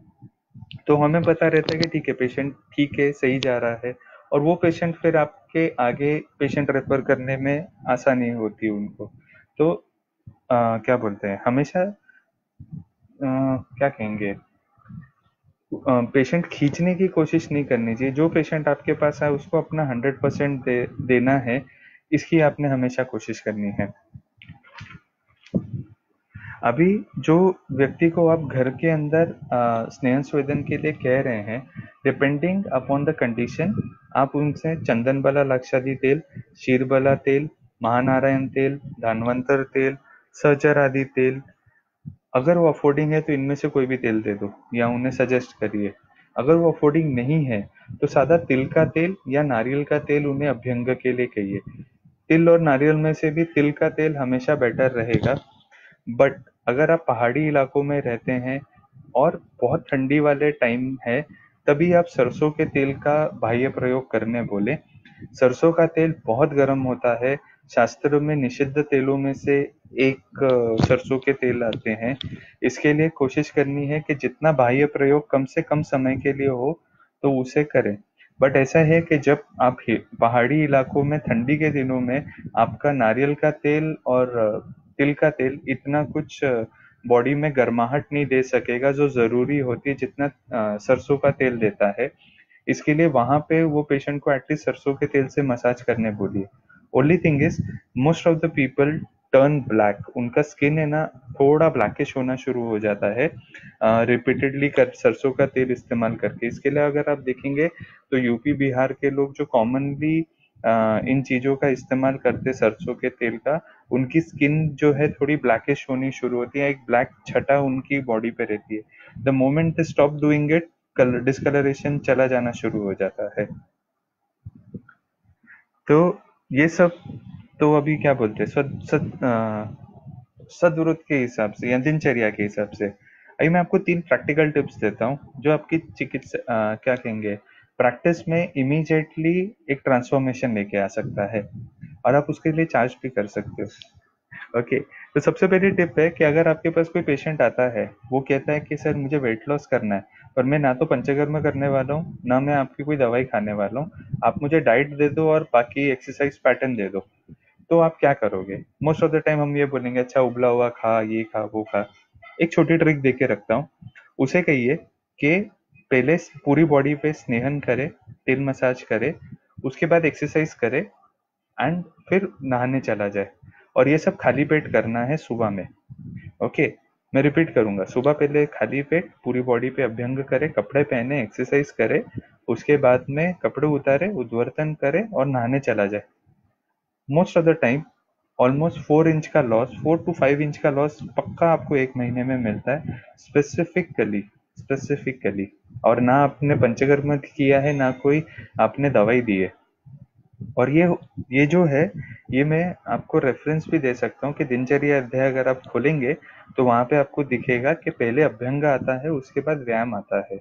तो हमें पता रहता है कि ठीक है पेशेंट ठीक है, सही जा रहा है, और वो पेशेंट फिर आपके आगे पेशेंट रेफर करने में आसानी होती है उनको। तो क्या बोलते हैं, हमेशा क्या कहेंगे, पेशेंट खींचने की कोशिश नहीं करनी चाहिए। जो पेशेंट आपके पास है उसको अपना 100% देना है, इसकी आपने हमेशा कोशिश करनी है। अभी जो व्यक्ति को आप घर के अंदर स्नेह संवेदन के लिए कह रहे हैं, डिपेंडिंग अपॉन द कंडीशन, आप उनसे चंदन बला लाक्षादी तेल, शीरबला तेल, महानारायण तेल, धानवंतर तेल, सहचर आदि तेल, अगर वो अफोर्डिंग है तो इनमें से कोई भी तेल दे दो या उन्हें सजेस्ट करिए। अगर वो अफोर्डिंग नहीं है तो सादा तिल का तेल या नारियल का तेल उन्हें अभ्यंग के लिए कहिए। तिल और नारियल में से भी तिल का तेल हमेशा बेटर रहेगा। बट अगर आप पहाड़ी इलाकों में रहते हैं और बहुत ठंडी वाले टाइम है, तभी आप सरसों के तेल का बाह्य प्रयोग करने बोले। सरसों का तेल बहुत गर्म होता है, शास्त्रों में निषिद्ध तेलों में से एक सरसों के तेल आते हैं। इसके लिए कोशिश करनी है कि जितना बाह्य प्रयोग कम से कम समय के लिए हो तो उसे करें। बट ऐसा है कि जब आप पहाड़ी इलाकों में ठंडी के दिनों में आपका नारियल का तेल और तिल का तेल इतना कुछ बॉडी में गर्माहट नहीं दे सकेगा जो जरूरी होती है जितना सरसों का तेल देता है। इसके लिए वहां पे वो पेशेंट को एटलीस्ट सरसों के तेल से मसाज करने बोलिए। Only thing is most of the people turn black, उनका स्किन है ना थोड़ा ब्लैकिश होना शुरू हो जाता है रिपीटेडली कर सरसों का तेल इस्तेमाल करके। इसके लिए अगर आप देखेंगे तो यूपी बिहार के लोग जो कॉमनली इन चीजों का इस्तेमाल करते सरसों के तेल का, उनकी स्किन जो है थोड़ी ब्लैकिश होनी शुरू होती है, एक ब्लैक छटा उनकी बॉडी पे रहती है। The moment they stop doing it, colour discolouration चला जाना शुरू हो जाता है। तो ये सब, तो अभी क्या बोलते हैं, सदवृत के हिसाब से या दिनचर्या के हिसाब से। अभी मैं आपको 3 प्रैक्टिकल टिप्स देता हूँ, जो आपकी क्या कहेंगे, प्रैक्टिस में इमीडिएटली एक ट्रांसफॉर्मेशन लेके आ सकता है, और आप उसके लिए चार्ज भी कर सकते हो। ओके, तो सबसे पहली टिप है कि अगर आपके पास कोई पेशेंट आता है, वो कहता है कि सर मुझे वेट लॉस करना है, पर मैं ना तो पंचकर्म करने वाला हूँ, ना मैं आपकी कोई दवाई खाने वाला हूँ, आप मुझे डाइट दे दो और बाकी एक्सरसाइज पैटर्न दे दो, तो आप क्या करोगे? मोस्ट ऑफ द टाइम हम ये बोलेंगे, अच्छा उबला हुआ खा, ये खा, वो खा। एक छोटी ट्रिक दे के रखता हूँ, उसे कहिए कि पहले पूरी बॉडी पे स्नेहन करे, तेल मसाज करे, उसके बाद एक्सरसाइज करे, एंड फिर नहाने चला जाए। और ये सब खाली पेट करना है सुबह में। ओके, मैं रिपीट करूंगा, सुबह पहले खाली पेट पूरी बॉडी पे अभ्यंग करे, कपड़े पहने, एक्सरसाइज करे, उसके बाद में कपड़े उतारे, उद्वर्तन करे और नहाने चला जाए। Most of the time almost 4 inch का लॉस, 4 to 5 इंच का लॉस पक्का आपको एक महीने में मिलता है, स्पेसिफिकली। स्पेसिफिकली, और ना आपने पंचकर्म किया है, ना कोई आपने दवाई दी है। और ये जो है, ये मैं आपको रेफरेंस भी दे सकता हूँ कि दिनचर्या अध्याय अगर आप खोलेंगे, तो वहां पे आपको दिखेगा कि पहले अभ्यंग आता है, उसके बाद व्यायाम आता है।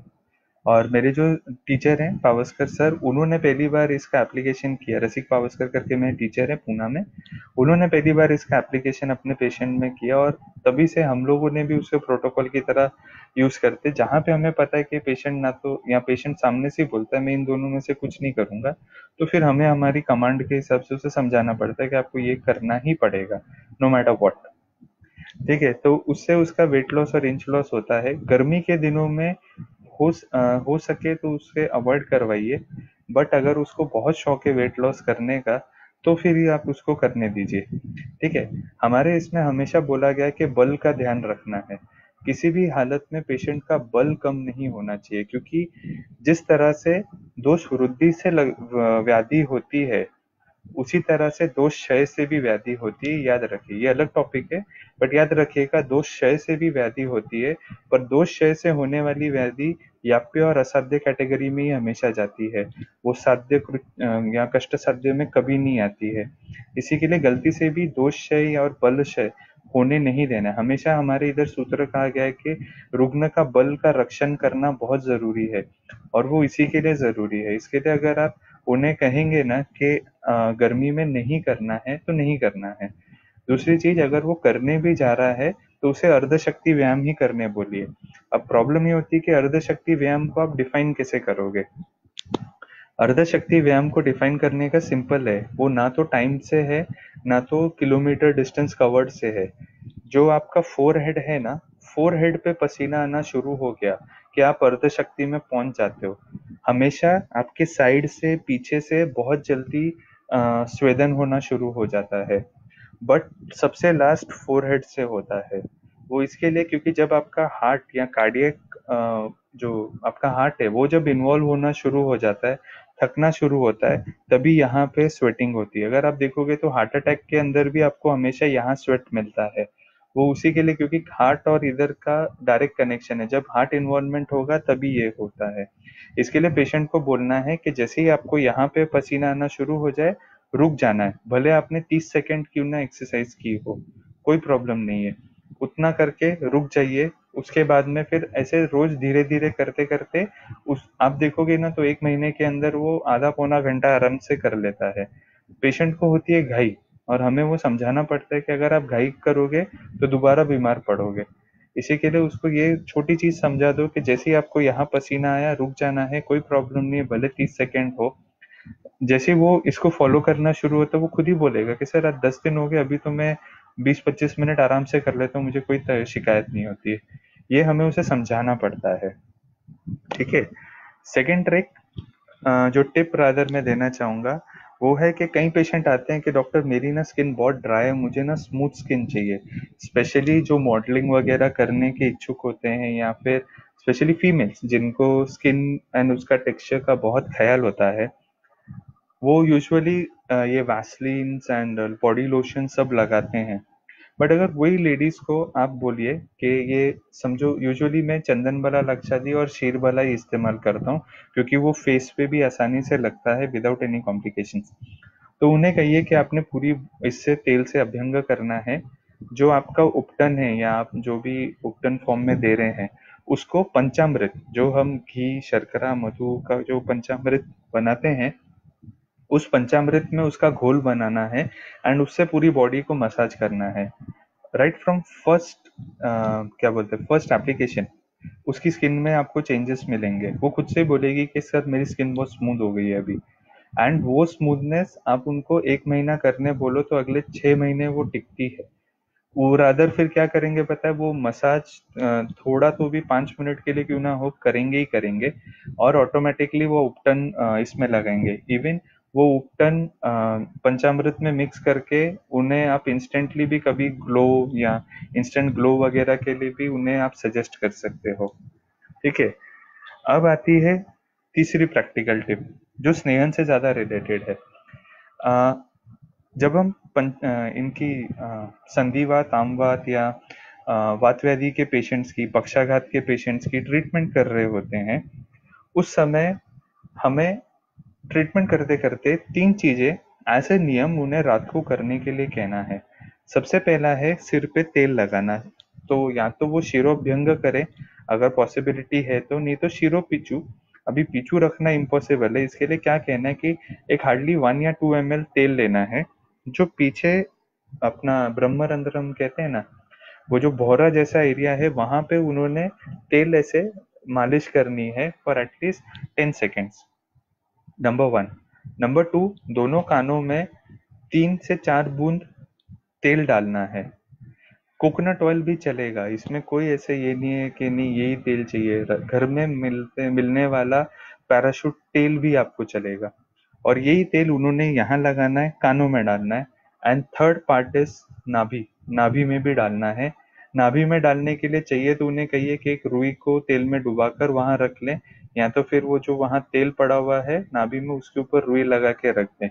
और मेरे जो टीचर हैं पावस्कर सर, उन्होंने पहली बार इसका एप्लीकेशन किया, रसिक पावस्कर करके मेरे टीचर है पूना में, उन्होंने पहली बार इसका एप्लीकेशन अपने पेशेंट में किया, और तभी से हम लोगों ने भी उसे प्रोटोकॉल की तरह यूज करते, जहाँ पे हमें पता है कि पेशेंट ना तो, या पेशेंट सामने से ही बोलता है मैं इन दोनों में से कुछ नहीं करूंगा, तो फिर हमें हमारी कमांड के हिसाब से उसे समझाना पड़ता है कि आपको ये करना ही पड़ेगा, नो मैटर व्हाट। ठीक है, तो उससे उसका वेट लॉस और इंच लॉस होता है। गर्मी के दिनों में हो सके तो उसे अवॉइड करवाइए, बट अगर उसको बहुत शौक है वेट लॉस करने का, तो फिर ही आप उसको करने दीजिए। ठीक है, हमारे इसमें हमेशा बोला गया है कि बल का ध्यान रखना है, किसी भी हालत में पेशेंट का बल कम नहीं होना चाहिए, क्योंकि जिस तरह से दोष वृद्धि से व्याधि होती है, उसी तरह से दोष क्षय से भी व्याधि होती है, याद रखिए, ये अलग टॉपिक है, बट याद रखिएगा दोष क्षय से भी व्याधि होती है, पर दोष क्षय से होने वाली व्याधि याप्य और असाध्य कैटेगरी में ही हमेशा जाती है, वो साध्य या कष्ट साध्य में कभी नहीं आती है। इसी के लिए गलती से भी दोष क्षय और बल क्षय होने नहीं देना। हमेशा हमारे इधर सूत्र कहा गया है कि रुग्ण का बल का रक्षण करना बहुत जरूरी है, और वो इसी के लिए जरूरी है। इसके लिए अगर आप उन्हें कहेंगे ना कि गर्मी में नहीं करना है, तो नहीं करना है। दूसरी चीज, अगर वो करने भी जा रहा है, तो उसे अर्धशक्ति व्यायाम ही करने बोलिए। अब प्रॉब्लम ये होती है कि अर्धशक्ति व्यायाम को आप डिफाइन कैसे करोगे? अर्धशक्ति व्यायाम को डिफाइन करने का सिंपल है, वो ना तो टाइम से है, ना तो किलोमीटर डिस्टेंस कवर्ड से है। जो आपका फोर हेड है ना, फोर हेड पे पसीना आना शुरू हो गया कि आप अर्धशक्ति में पहुंच जाते हो। हमेशा आपके साइड से, पीछे से बहुत जल्दी स्वेदन होना शुरू हो जाता है, बट सबसे लास्ट फोरहेड से होता है। वो इसके लिए क्योंकि जब आपका हार्ट या कार्डियक, जो आपका हार्ट है, वो जब इन्वॉल्व होना शुरू हो जाता है, थकना शुरू होता है, तभी यहाँ पे स्वेटिंग होती है। अगर आप देखोगे तो हार्ट अटैक के अंदर भी आपको हमेशा यहाँ स्वेट मिलता है, वो उसी के लिए, क्योंकि हार्ट और इधर का डायरेक्ट कनेक्शन है, जब हार्ट इन्वॉल्वमेंट होगा तभी ये होता है। इसके लिए पेशेंट को बोलना है कि जैसे ही आपको यहाँ पे पसीना आना शुरू हो जाए, रुक जाना है, भले आपने 30 सेकंड क्यों ना एक्सरसाइज की हो, कोई प्रॉब्लम नहीं है, उतना करके रुक जाइए। उसके बाद में फिर ऐसे रोज धीरे धीरे करते करते, उस आप देखोगे ना, तो एक महीने के अंदर वो आधा पौना घंटा आराम से कर लेता है। पेशेंट को होती है घाई, और हमें वो समझाना पड़ता है कि अगर आप घाई करोगे तो दोबारा बीमार पड़ोगे। इसी के लिए उसको ये छोटी चीज समझा दो कि जैसे ही आपको यहाँ पसीना आया, रुक जाना है, कोई प्रॉब्लम नहीं है, भले 30 सेकंड हो। जैसे वो इसको फॉलो करना शुरू होता है, वो खुद ही बोलेगा कि सर आज 10 दिन हो गए, अभी तो मैं 20-25 मिनट आराम से कर लेता हूँ, मुझे कोई शिकायत नहीं होती है। ये हमें उसे समझाना पड़ता है। ठीक है, सेकेंड ट्रिक, जो टिप रादर मैं देना चाहूंगा, वो है कि कई पेशेंट आते हैं कि डॉक्टर मेरी ना स्किन बहुत ड्राई है, मुझे ना स्मूथ स्किन चाहिए। स्पेशली जो मॉडलिंग वगैरह करने के इच्छुक होते हैं, या फिर स्पेशली फीमेल्स जिनको स्किन एंड उसका टेक्सचर का बहुत ख्याल होता है, वो यूजुअली ये वैसलीन्स एंड बॉडी लोशन सब लगाते हैं। बट अगर वही लेडीज को आप बोलिए कि ये समझो, यूजुअली मैं चंदन वाला लक्षादी और शीर वाला ही इस्तेमाल करता हूँ, क्योंकि वो फेस पे भी आसानी से लगता है विदाउट एनी कॉम्प्लिकेशंस। तो उन्हें कहिए कि आपने पूरी इससे तेल से अभ्यंग करना है, जो आपका उपटन है या आप जो भी उपटन फॉर्म में दे रहे हैं, उसको पंचामृत, जो हम घी शर्करा मधु का जो पंचामृत बनाते हैं, उस पंचामृत में उसका घोल बनाना है एंड उससे पूरी बॉडी को मसाज करना है। राइट फ्रॉम फर्स्ट, क्या बोलते हैं, फर्स्ट एप्लीकेशन उसकी स्किन में आपको चेंजेस मिलेंगे। वो खुद से बोलेगी कि सर मेरी स्किन बहुत स्मूथ हो गई है अभी। एंड वो स्मूथनेस आप उनको 1 महीना करने बोलो तो अगले 6 महीने वो टिकती है। वो रादर फिर क्या करेंगे पता है, वो मसाज थोड़ा तो भी 5 मिनट के लिए क्यों ना हो करेंगे ही करेंगे, और ऑटोमेटिकली वो उपटन इसमें लगाएंगे। इवन वो उपटन पंचामृत में मिक्स करके उन्हें आप इंस्टेंटली भी कभी ग्लो या इंस्टेंट ग्लो वगैरह के लिए भी उन्हें आप सजेस्ट कर सकते हो। ठीक है। अब आती है तीसरी प्रैक्टिकल टिप, जो स्नेहन से ज्यादा रिलेटेड है। अ, जब हम इनकी संधिवात आमवात या वात व्याधि के पेशेंट्स की, पक्षाघात के पेशेंट्स की ट्रीटमेंट कर रहे होते हैं, उस समय हमें ट्रीटमेंट करते करते 3 चीजें ऐसे नियम उन्हें रात को करने के लिए कहना है। सबसे पहला है सिर पे तेल लगाना। तो या तो वो शिरोभ्यंग करे अगर पॉसिबिलिटी है तो, नहीं तो शिरो पीछू। अभी पीछू रखना इम्पॉसिबल है, इसके लिए क्या कहना है कि एक हार्डली 1 या 2 ml तेल लेना है, जो पीछे अपना ब्रह्मरंध्रम कहते हैं ना, वो जो भौरा जैसा एरिया है वहां पे उन्होंने तेल ऐसे मालिश करनी है for at least 10 seconds. Number one. Number two, दोनों कानों में 3 से 4 बूंद तेल डालना है। कोकोनट ऑयल भी चलेगा, इसमें कोई ऐसे ये नहीं है कि नहीं यही तेल चाहिए। घर में मिलने वाला पैराशूट तेल भी आपको चलेगा। और यही तेल उन्होंने यहाँ लगाना है, कानों में डालना है। एंड थर्ड पार्ट इज नाभि। नाभि में भी डालना है। नाभि में डालने के लिए चाहिए तो उन्हें कहिए कि एक रुई को तेल में डुबाकर वहां रख लें, या तो फिर वो जो वहां तेल पड़ा हुआ है नाभि में उसके ऊपर रुई लगा के रख दें।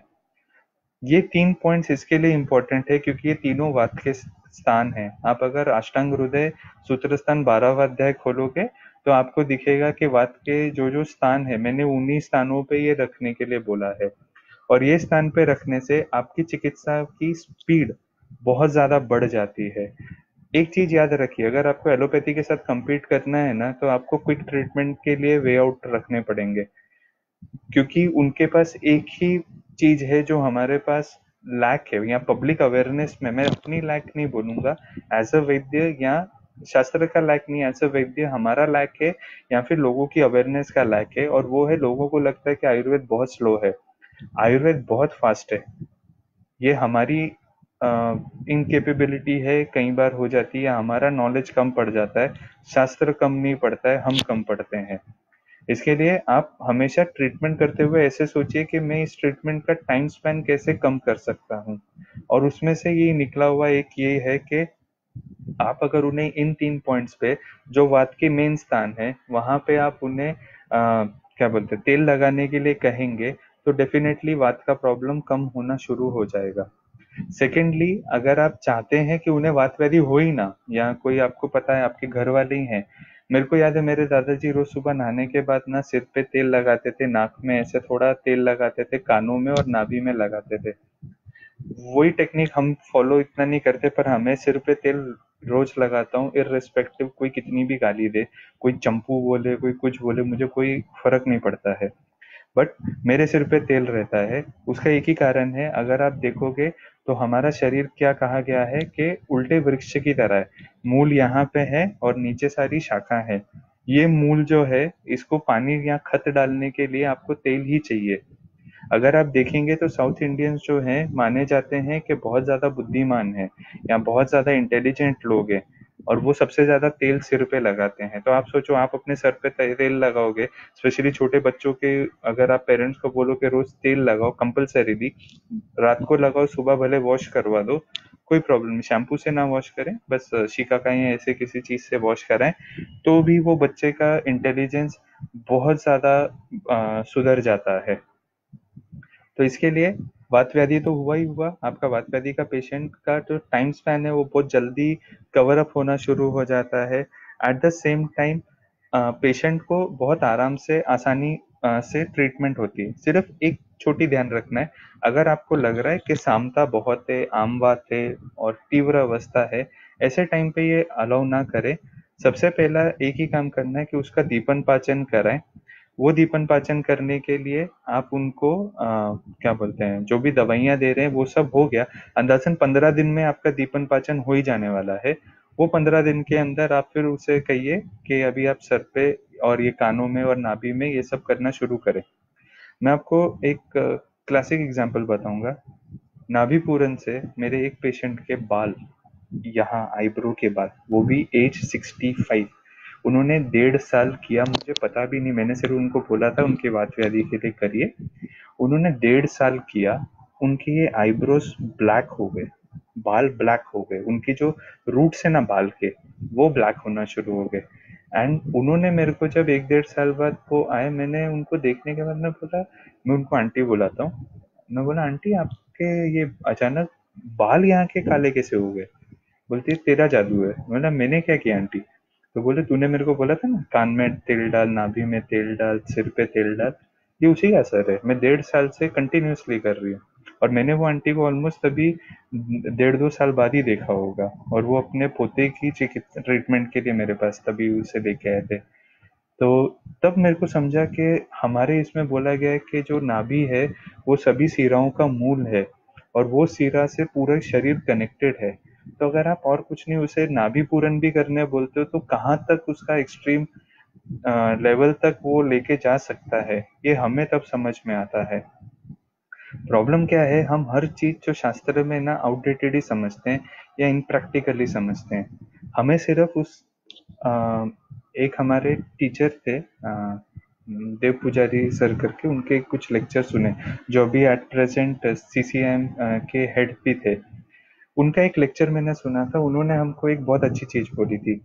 ये 3 पॉइंट्स इसके लिए इम्पोर्टेंट है क्योंकि ये तीनों वात के स्थान हैं। आप अगर अष्टांग हृदय सूत्र स्थान 12वां अध्याय खोलोगे तो आपको दिखेगा कि वात के जो जो स्थान है मैंने उन्हीं स्थानों पे ये रखने के लिए बोला है। और ये स्थान पे रखने से आपकी चिकित्सा की स्पीड बहुत ज्यादा बढ़ जाती है। एक चीज याद रखिए, अगर आपको एलोपैथी के साथ compete करना है ना तो आपको क्विक ट्रीटमेंट के लिए वे आउट रखने पड़ेंगे, क्योंकि उनके पास एक ही चीज है जो हमारे पास लैक है। या पब्लिक अवेयरनेस में, मैं अपनी लैक नहीं बोलूंगा, एज अ वैद्य या शास्त्र का लैक नहीं, एज अ वैद्य हमारा लैक है, या फिर लोगों की अवेयरनेस का लैक है। और वो है, लोगों को लगता है कि आयुर्वेद बहुत स्लो है। आयुर्वेद बहुत फास्ट है। ये हमारी इनकेपेबिलिटी है, कई बार हो जाती है, हमारा नॉलेज कम पड़ जाता है। शास्त्र कम नहीं पढ़ता है, हम कम पढ़ते हैं। इसके लिए आप हमेशा ट्रीटमेंट करते हुए ऐसे सोचिए कि मैं इस ट्रीटमेंट का टाइम स्पैन कैसे कम कर सकता हूँ। और उसमें से ये निकला हुआ एक ये है कि आप अगर उन्हें इन 3 पॉइंट्स पे, जो वात के मेन स्थान है वहां पे आप उन्हें क्या बोलते हैं, तेल लगाने के लिए कहेंगे, तो डेफिनेटली वात का प्रॉब्लम कम होना शुरू हो जाएगा। सेकेंडली, अगर आप चाहते हैं कि उन्हें वात व्याधि हो ही ना, या कोई आपको पता है आपके घर वाले ही हैं, मेरे को याद है मेरे दादाजी रोज सुबह नहाने के बाद ना सिर पे तेल लगाते थे, नाक में ऐसे थोड़ा तेल लगाते थे, कानों में और नाभि में लगाते थे। वही टेक्निक हम फॉलो इतना नहीं करते, पर हमें सिर पे तेल रोज लगाता हूँ, इररिस्पेक्टिव कोई कितनी भी गाली दे, कोई चंपू बोले, कोई कुछ बोले, मुझे कोई फर्क नहीं पड़ता है। बट मेरे सिर पे तेल रहता है। उसका एक ही कारण है, अगर आप देखोगे तो हमारा शरीर क्या कहा गया है कि उल्टे वृक्ष की तरह है। मूल यहाँ पे है और नीचे सारी शाखा है। ये मूल जो है, इसको पानी या खत डालने के लिए आपको तेल ही चाहिए। अगर आप देखेंगे तो साउथ इंडियंस जो हैं माने जाते हैं कि बहुत ज्यादा बुद्धिमान है या बहुत ज्यादा इंटेलिजेंट लोग हैं, और वो सबसे ज्यादा तेल सिर पे लगाते हैं। तो आप सोचो, आप अपने सर पे तेल लगाओगे, स्पेशली छोटे बच्चों के, अगर आप पेरेंट्स को बोलो कि रोज तेल लगाओ कंपलसरीली, रात को लगाओ, सुबह भले वॉश करवा दो, कोई प्रॉब्लम नहीं, शैम्पू से ना वॉश करें, बस शिकाकाई या ऐसे किसी चीज से वॉश कराएं, तो भी वो बच्चे का इंटेलिजेंस बहुत ज्यादा सुधर जाता है। तो इसके लिए वात व्याधि तो हुआ ही हुआ, आपका वात व्याधि का पेशेंट का जो टाइम स्पैन है वो बहुत जल्दी कवर अप होना शुरू हो जाता है। At the same time patient को बहुत आराम से, आसानी से ट्रीटमेंट होती है। सिर्फ एक छोटी ध्यान रखना है, अगर आपको लग रहा है कि सामता बहुत है, आम बात है और तीव्र अवस्था है, ऐसे टाइम पे ये अलाउ ना करें। सबसे पहला एक ही काम करना है कि उसका दीपन पाचन कराएं। वो दीपन पाचन करने के लिए आप उनको क्या बोलते हैं, जो भी दवाइयाँ दे रहे हैं वो सब हो गया। अंदाजन 15 दिन में आपका दीपन पाचन हो ही जाने वाला है। वो 15 दिन के अंदर आप फिर उसे कहिए कि अभी आप सर पे और ये कानों में और नाभि में ये सब करना शुरू करें। मैं आपको एक क्लासिक एग्जांपल बताऊंगा। नाभि पूरन से मेरे एक पेशेंट के बाल, यहाँ आईब्रो के बाल, वो भी एज 65, उन्होंने 1.5 साल किया, मुझे पता भी नहीं, मैंने सिर्फ उनको बोला था उनके वाद व्याधि के लिए करिए। उन्होंने 1.5 साल किया, उनके ये आईब्रोज ब्लैक हो गए, बाल ब्लैक हो गए, उनकी जो रूट से ना बाल के, वो ब्लैक होना शुरू हो गए। एंड उन्होंने मेरे को जब 1 1.5 साल बाद वो आए, मैंने उनको देखने के बाद मैं बोला, मैं उनको आंटी बुलाता हूँ, मैं बोला आंटी आपके ये अचानक बाल यहाँ के काले कैसे हो गए? बोलती है तेरा जादू है। बोला मैंने क्या किया आंटी? तो बोले तूने मेरे को बोला था ना कान में तेल डाल, नाभि में तेल डाल, सिर पे तेल डाल, ये उसी का असर है। मैं 1.5 साल से कंटिन्यूअसली कर रही हूँ। और मैंने वो आंटी को ऑलमोस्ट अभी 1.5 2 साल बाद ही देखा होगा, और वो अपने पोते की चिकित्सा ट्रीटमेंट के लिए मेरे पास तभी उसे लेके आए थे। तो तब मेरे को समझा कि हमारे इसमें बोला गया है कि जो नाभि है वो सभी सिराओं का मूल है, और वो सिरा से पूरा शरीर कनेक्टेड है। तो अगर आप और कुछ नहीं उसे नाभि पूरन भी करने बोलते हो, तो कहाँ तक उसका एक्सट्रीम लेवल तक वो लेके जा सकता है, ये हमें तब समझ में आता है। प्रॉब्लम क्या है, हम हर चीज जो शास्त्र में ना आउटडेटेड ही समझते हैं या इनप्रैक्टिकली समझते हैं। हमें सिर्फ उस अ, एक हमारे टीचर थे देव पुजारी सर करके, उनके कुछ लेक्चर सुने, जो अभी एट प्रेजेंट सीसीएम के हेड भी थे। उनका एक लेक्चर मैंने सुना था, उन्होंने हमको एक बहुत अच्छी चीज बोली थी।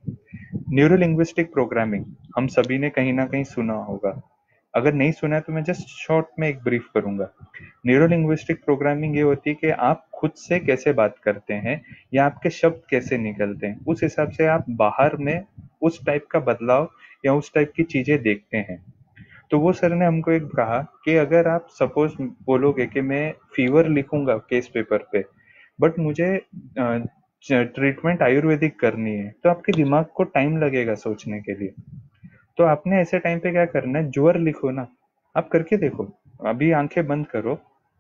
न्यूरो लिंग्विस्टिक प्रोग्रामिंग हम सभी ने कहीं ना कहीं सुना होगा। अगर नहीं सुना है तो मैं जस्ट शॉर्ट में एक ब्रीफ करूंगा। न्यूरो लिंग्विस्टिक प्रोग्रामिंग ये होती है कि आप खुद से कैसे बात करते हैं या आपके शब्द कैसे निकलते हैं, उस हिसाब से आप बाहर में उस टाइप का बदलाव या उस टाइप की चीजें देखते हैं। तो वो सर ने हमको एक कहा कि अगर आप सपोज बोलोगे कि मैं फीवर लिखूंगा केस पेपर पे, बट मुझे ट्रीटमेंट आयुर्वेदिक करनी है, तो आपके दिमाग को टाइम लगेगा सोचने के लिए। तो आपने ऐसे टाइम पे क्या करना है, ज्वर लिखो ना, आप करके देखो। अभी आंखें बंद करो,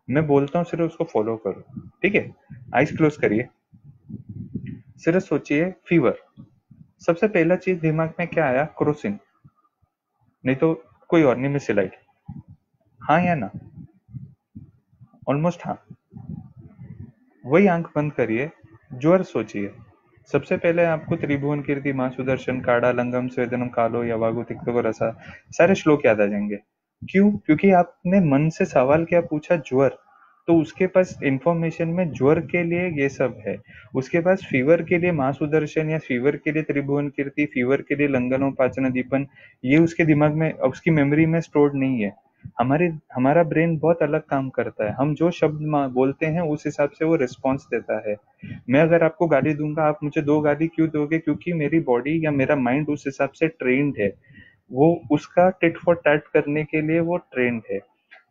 मैं बोलता हूँ सिर्फ उसको फॉलो करो, ठीक है? आइज क्लोज करिए, सिर्फ सोचिए फीवर। सबसे पहला चीज दिमाग में क्या आया? क्रोसिन, नहीं तो कोई और नहीं, मिसिलाइट। हाँ या ना? ऑलमोस्ट हाँ। वही आंख बंद करिए, ज्वर सोचिए। सबसे पहले आपको त्रिभुवन कीर्ति मां सुदर्शन काड़ा लंगम स्वेदनम कालो यवागु तिक्तको रसा, सारे श्लोक याद आ जाएंगे। क्यों? क्योंकि आपने मन से सवाल क्या पूछा? ज्वर। तो उसके पास इंफॉर्मेशन में ज्वर के लिए ये सब है। उसके पास फीवर के लिए मां सुदर्शन या फीवर के लिए त्रिभुवन कीर्ति, फीवर के लिए लंगनों पाचन दीपन, ये उसके दिमाग में, उसकी मेमोरी में स्टोर्ड नहीं है। हमारे हमारा ब्रेन बहुत अलग काम करता है। हम जो शब्द बोलते हैं उस हिसाब से वो रिस्पॉन्स देता है। मैं अगर आपको गाली दूंगा, आप मुझे 2 गाली क्यों दोगे? क्योंकि मेरी बॉडी या मेरा माइंड उस हिसाब से ट्रेन्ड है, वो उसका टिट फॉर टैट करने के लिए वो ट्रेन्ड है।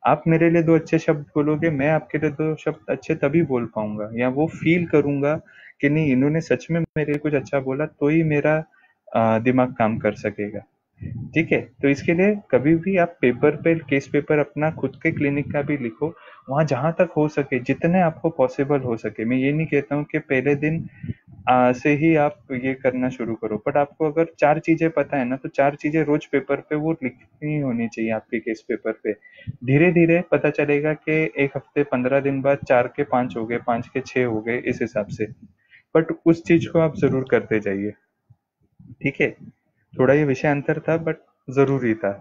आप मेरे लिए 2 अच्छे शब्द बोलोगे, मैं आपके लिए 2 शब्द अच्छे तभी बोल पाऊंगा, या वो फील करूंगा कि नहीं इन्होंने सच में मेरे लिए कुछ अच्छा बोला, तो ही मेरा दिमाग काम कर सकेगा। ठीक है? तो इसके लिए कभी भी आप पेपर पे केस पेपर अपना खुद के क्लिनिक का भी लिखो, वहां जहां तक हो सके, जितने आपको पॉसिबल हो सके। मैं ये नहीं कहता हूँ कि पहले दिन से ही आप ये करना शुरू करो, बट आपको अगर 4 चीजें पता है ना, तो 4 चीजें रोज पेपर पे वो लिखनी होनी चाहिए आपके केस पेपर पे। धीरे धीरे पता चलेगा कि 1 हफ्ते 15 दिन बाद 4 के 5 हो गए, 5 के 6 हो गए, इस हिसाब से। बट उस चीज को आप जरूर करते जाइए। ठीक है? थोड़ा ये विषय अंतर था, बट जरूरी था।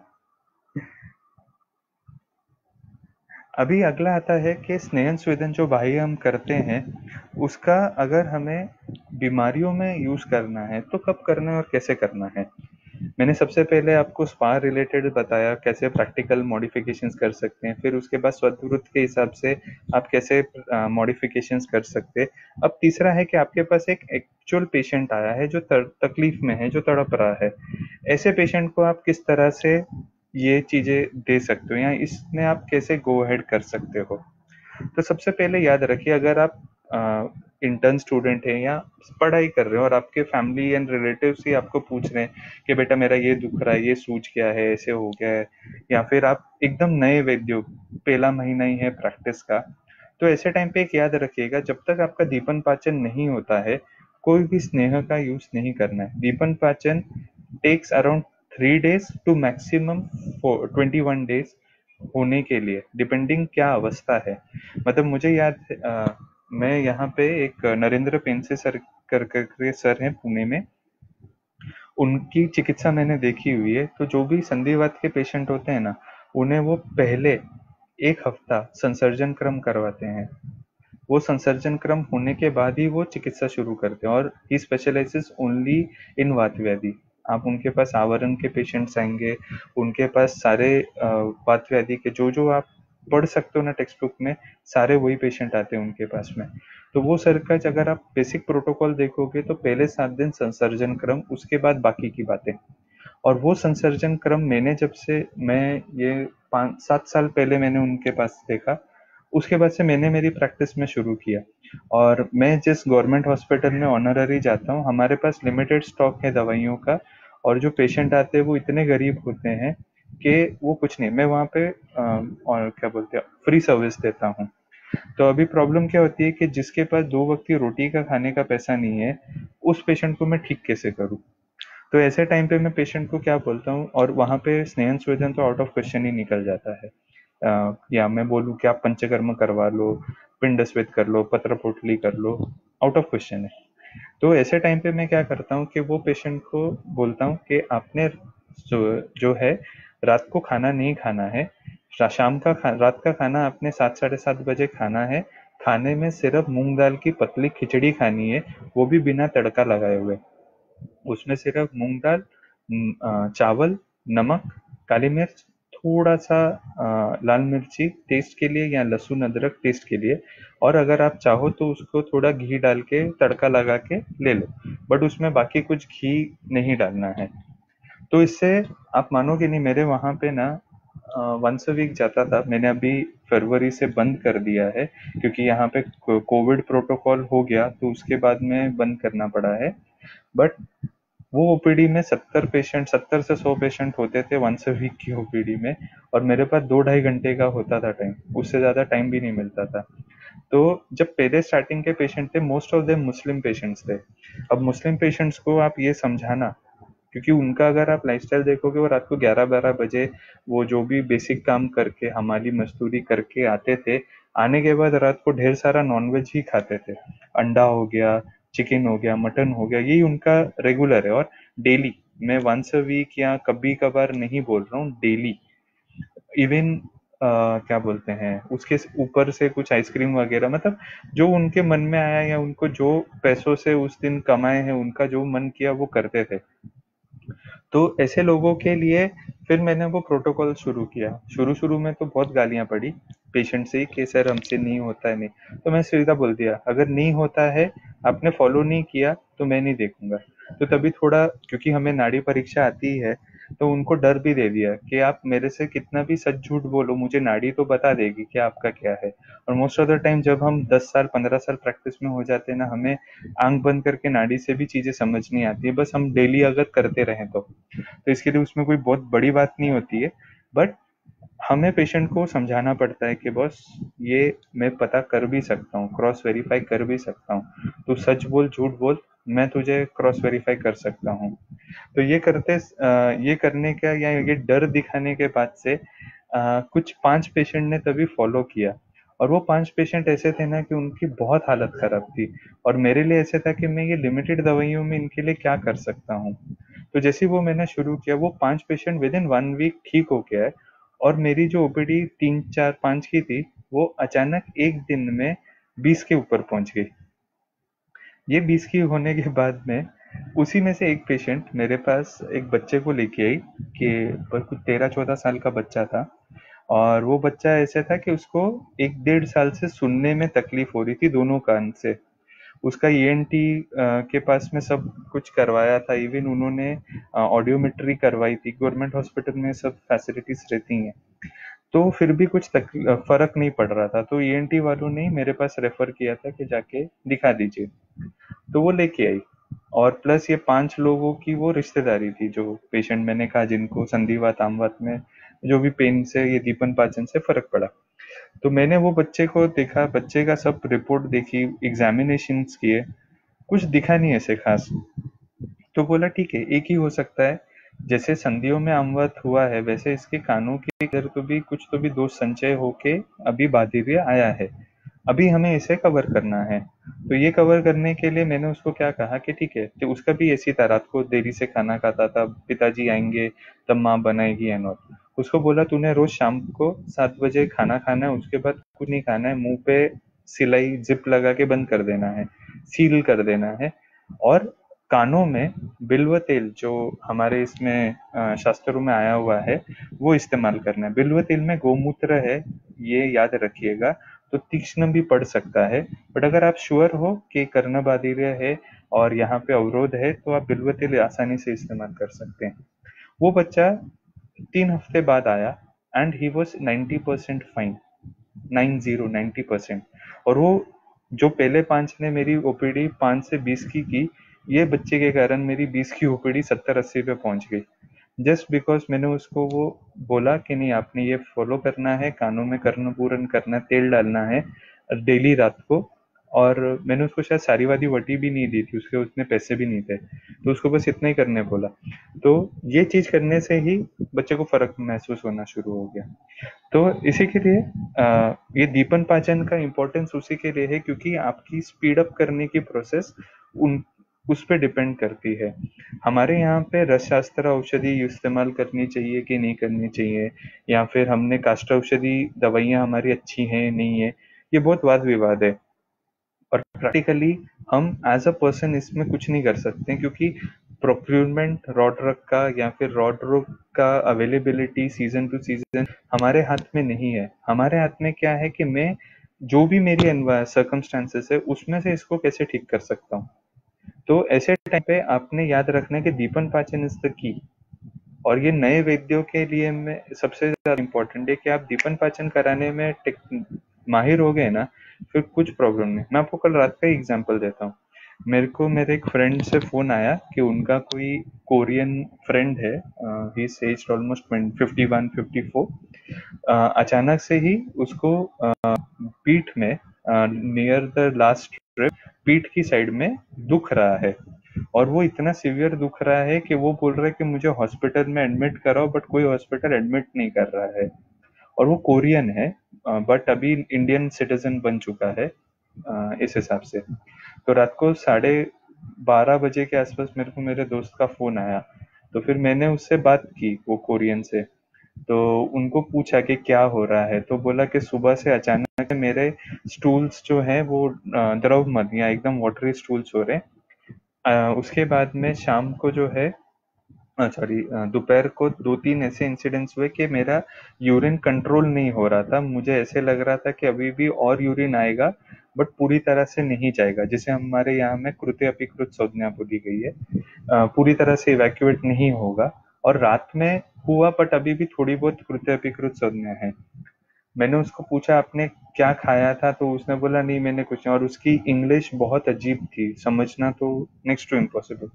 अभी अगला आता है कि स्नेहन स्वेदन जो बाह्य हम करते हैं, उसका अगर हमें बीमारियों में यूज करना है तो कब करना है और कैसे करना है। मैंने सबसे पहले आपको स्पा रिलेटेड बताया, कैसे प्रैक्टिकल मॉडिफिकेशंस कर सकते हैं, फिर उसके बाद स्वतःवृत्त के हिसाब से आप कैसे मॉडिफिकेशंस कर सकते हैं। अब तीसरा है कि आपके पास एक एक्चुअल पेशेंट आया है जो तकलीफ में है, जो तड़प रहा है। ऐसे पेशेंट को आप किस तरह से ये चीज़ें दे सकते हो या इसमें आप कैसे गो अहेड कर सकते हो। तो सबसे पहले याद रखिए, अगर आप इंटर्न स्टूडेंट हैं या पढ़ाई कर रहे हो और आपके फैमिली एंड रिलेटिव्स ही आपको पूछ रहे हैं कि बेटा मेरा ये दुख रहा है, ये सूझ गया है, ऐसे हो गया है, या फिर आप एकदम नए वैद्य हो, पहला महीना ही है प्रैक्टिस का, तो ऐसे टाइम पे एक याद रखिएगा, जब तक आपका दीपन पाचन नहीं होता है कोई भी स्नेह का यूज नहीं करना है। दीपन पाचन takes around 3 days to maximum 21 days होने के लिए, डिपेंडिंग क्या अवस्था है। मतलब मुझे याद है, मैं यहाँ पे एक नरेंद्र पेंसे सर करके सर हैं पुणे में, उनकी चिकित्सा मैंने देखी हुई है। तो जो भी संधिवात के पेशेंट होते हैं ना, उन्हें वो पहले 1 हफ्ता संसर्जन क्रम करवाते हैं। वो संसर्जन क्रम होने के बाद ही वो चिकित्सा शुरू करते हैं, और ही स्पेशलाइजेस ओनली इन वात व्याधि। आप उनके पास आवरण के पेशेंट्स आएंगे, उनके पास सारे वात व्याधि के जो जो आप पढ़ सकते हो ना टेक्स्ट बुक में, सारे वही पेशेंट आते हैं उनके पास में। तो वो सर का अगर आप बेसिक प्रोटोकॉल देखोगे तो पहले 7 दिन संसर्जन क्रम, उसके बाद बाकी की बातें। और वो संसर्जन क्रम मैंने जब से, मैं ये 5-7 साल पहले मैंने उनके पास देखा, उसके बाद से मैंने मेरी प्रैक्टिस में शुरू किया। और मैं जिस गवर्नमेंट हॉस्पिटल में ऑनररी जाता हूँ, हमारे पास लिमिटेड स्टॉक है दवाइयों का, और जो पेशेंट आते हैं वो इतने गरीब होते हैं कि वो कुछ नहीं, मैं वहाँ पे और क्या बोलते हैं, फ्री सर्विस देता हूँ। तो अभी प्रॉब्लम क्या होती है कि जिसके पास 2 वक्त की रोटी का खाने का पैसा नहीं है, उस पेशेंट को मैं ठीक कैसे करूँ। तो ऐसे टाइम पे मैं पेशेंट को क्या बोलता हूँ, और वहाँ पे स्नेहन स्वेदन तो आउट ऑफ क्वेश्चन ही निकल जाता है। या मैं बोलूँ कि आप पंचकर्म करवा लो, पिंड स्वेद कर लो, पत्र पोटली कर लो, आउट ऑफ क्वेश्चन है। तो ऐसे टाइम पे मैं क्या करता हूँ कि वो पेशेंट को बोलता हूँ कि आपने जो है रात को खाना नहीं खाना है, रात का खाना आपने 7-7:30 बजे खाना है। खाने में सिर्फ मूंग दाल की पतली खिचड़ी खानी है, वो भी बिना तड़का लगाए हुए। उसमें सिर्फ मूंग दाल, चावल, नमक, काली मिर्च, थोड़ा सा लाल मिर्ची टेस्ट के लिए, या लहसुन अदरक टेस्ट के लिए, और अगर आप चाहो तो उसको थोड़ा घी डाल के तड़का लगा के ले लो, बट उसमें बाकी कुछ घी नहीं डालना है। तो इससे आप मानोगे नहीं, मेरे वहाँ पे ना वंस अ वीक जाता था, मैंने अभी फरवरी से बंद कर दिया है, क्योंकि यहाँ पे कोविड प्रोटोकॉल हो गया तो उसके बाद में बंद करना पड़ा है। बट वो ओपीडी में 70 पेशेंट, 70 से 100 पेशेंट होते थे वंस अ वीक की ओपीडी में, और मेरे पास 2-2.5 घंटे का होता था टाइम, उससे ज्यादा टाइम भी नहीं मिलता था। तो जब पहले स्टार्टिंग के पेशेंट थे, most of them Muslim patients थे। अब मुस्लिम पेशेंट्स को आप ये समझाना, क्योंकि उनका अगर आप लाइफस्टाइल देखोगे, वो रात को 11-12 बजे वो जो भी बेसिक काम करके हमाली मजदूरी करके आते थे, आने के बाद रात को ढेर सारा नॉनवेज ही खाते थे। अंडा हो गया, चिकन हो गया, मटन हो गया, यही उनका रेगुलर है। और डेली, मैं वंस अ वीक या कभी कभार नहीं बोल रहा हूँ, डेली। इवन क्या बोलते हैं, उसके ऊपर से कुछ आइसक्रीम वगैरह, मतलब जो उनके मन में आया या उनको जो पैसों से उस दिन कमाए हैं, उनका जो मन किया वो करते थे। तो ऐसे लोगों के लिए फिर मैंने वो प्रोटोकॉल शुरू किया। शुरू शुरू में तो बहुत गालियां पड़ी पेशेंट से कि सर हमसे नहीं होता है, नहीं। तो मैं सीधा बोल दिया, अगर नहीं होता है, आपने फॉलो नहीं किया, तो मैं नहीं देखूंगा। तो तभी थोड़ा, क्योंकि हमें नाड़ी परीक्षा आती है, तो उनको डर भी दे दिया कि आप मेरे से कितना भी सच झूठ बोलो, मुझे नाड़ी तो बता देगी कि आपका क्या है। और मोस्ट ऑफ द टाइम जब हम 10 साल 15 साल प्रैक्टिस में हो जाते हैं ना, हमें आंख बंद करके नाड़ी से भी चीजें समझ नहीं आती है, बस हम डेली अगर करते रहें तो इसके लिए उसमें कोई बहुत बड़ी बात नहीं होती है। बट हमें पेशेंट को समझाना पड़ता है कि बॉस, ये मैं पता कर भी सकता हूँ, क्रॉस वेरीफाई कर भी सकता हूँ, तू सच बोल झूठ बोल, मैं तुझे क्रॉस वेरीफाई कर सकता हूँ। तो ये करने का या ये डर दिखाने के बाद से कुछ 5 पेशेंट ने तभी फॉलो किया। और वो 5 पेशेंट ऐसे थे ना कि उनकी बहुत हालत खराब थी, और मेरे लिए ऐसे था कि मैं ये लिमिटेड दवाइयों में इनके लिए क्या कर सकता हूँ। तो जैसे ही वो मैंने शुरू किया, वो 5 पेशेंट विद इन 1 वीक ठीक हो गया है। और मेरी जो ओपीडी 3-4-5 की थी, वो अचानक एक दिन में 20 के ऊपर पहुंच गई। ये 20 की होने के बाद में उसी में से एक पेशेंट मेरे पास एक बच्चे को लेके आई, कि कुछ 13-14 साल का बच्चा था। और वो बच्चा ऐसे था कि उसको 1-1.5 साल से सुनने में तकलीफ हो रही थी दोनों कान से। उसका ईएनटी के पास में सब कुछ करवाया था, इवन उन्होंने ऑडियोमेट्री करवाई थी। गवर्नमेंट हॉस्पिटल में सब फैसिलिटीज रहती हैं, तो फिर भी कुछ फर्क नहीं पड़ रहा था, तो ईएनटी वालों ने मेरे पास रेफर किया था कि जाके दिखा दीजिए। तो वो लेके आई, और प्लस ये 5 लोगों की वो रिश्तेदारी थी, जो पेशेंट मैंने कहा जिनको संधिवात आमवात में जो भी पेन से, ये दीपन पाचन से फर्क पड़ा। तो मैंने वो बच्चे को देखा, बच्चे का सब रिपोर्ट देखी, एग्जामिनेशन किए, कुछ दिखा नहीं ऐसे खास। तो बोला ठीक है, एक ही हो सकता है, जैसे संधियों में अमवत हुआ है वैसे इसके कानों के इधर तो भी कुछ तो भी दोष संचय होके अभी बाधिर्य आया है, अभी हमें इसे कवर करना है। तो ये कवर करने के लिए मैंने उसको क्या कहा कि ठीक है, तो उसका भी ऐसी था, रात को देरी से खाना खाता था, पिताजी आएंगे तब माँ बनाएगी एंड ऑल। उसको बोला तूने रोज शाम को 7 बजे खाना खाना है, उसके बाद कुछ नहीं खाना है, मुंह पे सिलाई जिप लगा के बंद कर देना है, सील कर देना है। और कानों में बिल्व तेल जो हमारे इसमें शास्त्रों में आया हुआ है वो इस्तेमाल करना है। बिल्व तेल में गोमूत्र है, ये याद रखिएगा। तो तीक्ष्ण भी पड़ सकता है, बट अगर आप श्योर हो कि कर्णबाधिर्य है और यहाँ पे अवरोध है तो आप बिल्व तेल आसानी से इस्तेमाल कर सकते हैं। वो बच्चा 3 हफ्ते बाद आया एंड ही वॉज 90% फाइन। 90% और वो जो पहले 5 ने मेरी ओपीडी 5 से 20 की, ये बच्चे के कारण मेरी 20 की ओपीडी 70-80 पे पहुंच गई, जस्ट बिकॉज मैंने उसको वो बोला कि नहीं आपने ये फॉलो करना है, कानों में कर्णपूरण करना, तेल डालना है डेली रात को। और मैंने उसको शायद सारीवादी वटी भी नहीं दी थी, उसके उतने पैसे भी नहीं थे, तो उसको बस इतना ही करने बोला। तो ये चीज करने से ही बच्चे को फर्क महसूस होना शुरू हो गया। तो इसी के लिए ये दीपन पाचन का इम्पोर्टेंस उसी के लिए है क्योंकि आपकी स्पीड अप करने की प्रोसेस उन उस पे डिपेंड करती है। हमारे यहाँ पे रस शास्त्र औषधि इस्तेमाल करनी चाहिए कि नहीं करनी चाहिए, या फिर हमने काष्ठ औषधि दवाइयाँ हमारी अच्छी हैं नहीं है, ये बहुत वाद विवाद है। और प्रैक्टिकली हम एज अ पर्सन इसमें कुछ नहीं कर सकते क्योंकि प्रोक्यूरमेंट रॉड रग का या फिर रॉड रोग का अवेलेबिलिटी सीजन टू सीजन हमारे हाथ में नहीं है। हमारे हाथ में क्या है कि मैं जो भी मेरी सर्कमस्टांसेस है उसमें से इसको कैसे ठीक कर सकता हूँ। तो ऐसे टाइम पे आपने याद रखना है कि दीपन पाचन इज द की। और ये नए वैद्यों के लिए में सबसे ज्यादा इम्पोर्टेंट है कि आप दीपन पाचन कराने में माहिर हो गए ना, फिर कुछ प्रॉब्लम नहीं। मैं आपको कल रात का ही एग्जांपल देता हूँ। मेरे को मेरे एक फ्रेंड से फोन आया कि उनका कोई कोरियन फ्रेंड है, ही इज एज्ड ऑलमोस्ट 51-54। अचानक से ही उसको पीठ में नियर द लास्ट रिब पीठ की साइड में दुख रहा है, और वो इतना सीवियर दुख रहा है कि वो बोल रहा है कि मुझे हॉस्पिटल में एडमिट कराओ, बट कोई हॉस्पिटल एडमिट नहीं कर रहा है। और वो कोरियन है, बट अभी इंडियन सिटीजन बन चुका है इस हिसाब से। तो रात को 12:30 बजे के आसपास मेरे को मेरे दोस्त का फोन आया, तो फिर मैंने उससे बात की, वो कोरियन से। तो उनको पूछा कि क्या हो रहा है, तो बोला कि सुबह से अचानक मेरे स्टूल्स जो हैं वो द्रव मत या एकदम वाटरी स्टूल्स हो रहे हैं। उसके बाद में शाम को जो है, सॉरी, दोपहर को 2-3 ऐसे इंसिडेंट्स हुए कि मेरा यूरिन कंट्रोल नहीं हो रहा था, मुझे ऐसे लग रहा था कि अभी भी और यूरिन आएगा, बट पूरी तरह से नहीं जाएगा, जिसे हमारे यहाँ में कृत्य अपिकृत संज्ञा बोली गई है। पूरी तरह से इवैक्यूएट नहीं होगा। और रात में हुआ, बट अभी भी थोड़ी बहुत कृत्य अपिकृत संज्ञा है। मैंने उसको पूछा आपने क्या खाया था, तो उसने बोला नहीं मैंने कुछ नहीं, और उसकी इंग्लिश बहुत अजीब थी, समझना तो नेक्स्ट टू इम्पॉसिबल।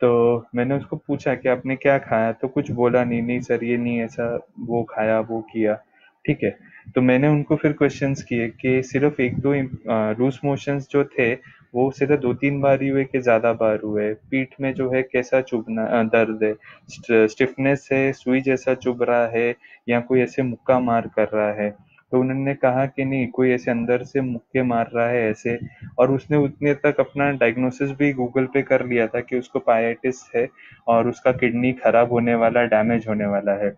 तो मैंने उसको पूछा कि आपने क्या खाया, तो कुछ बोला नहीं, नहीं सर ये नहीं, ऐसा वो खाया वो किया। ठीक है, तो मैंने उनको फिर क्वेश्चंस किए कि सिर्फ एक दो लूज मोशंस जो थे वो सिर्फ 2-3 बार ही हुए कि ज्यादा बार हुए, पीठ में जो है कैसा चुभना, दर्द है, स्टिफनेस है, सुई जैसा चुभ रहा है, या कोई ऐसे मुक्का मार कर रहा है। तो उन्होंने कहा कि नहीं, कोई ऐसे अंदर से मुक्के मार रहा है ऐसे। और उसने उतने तक अपना डायग्नोसिस भी गूगल पे कर लिया था कि उसको पायाइटिस है और उसका किडनी खराब होने वाला, डैमेज होने वाला है।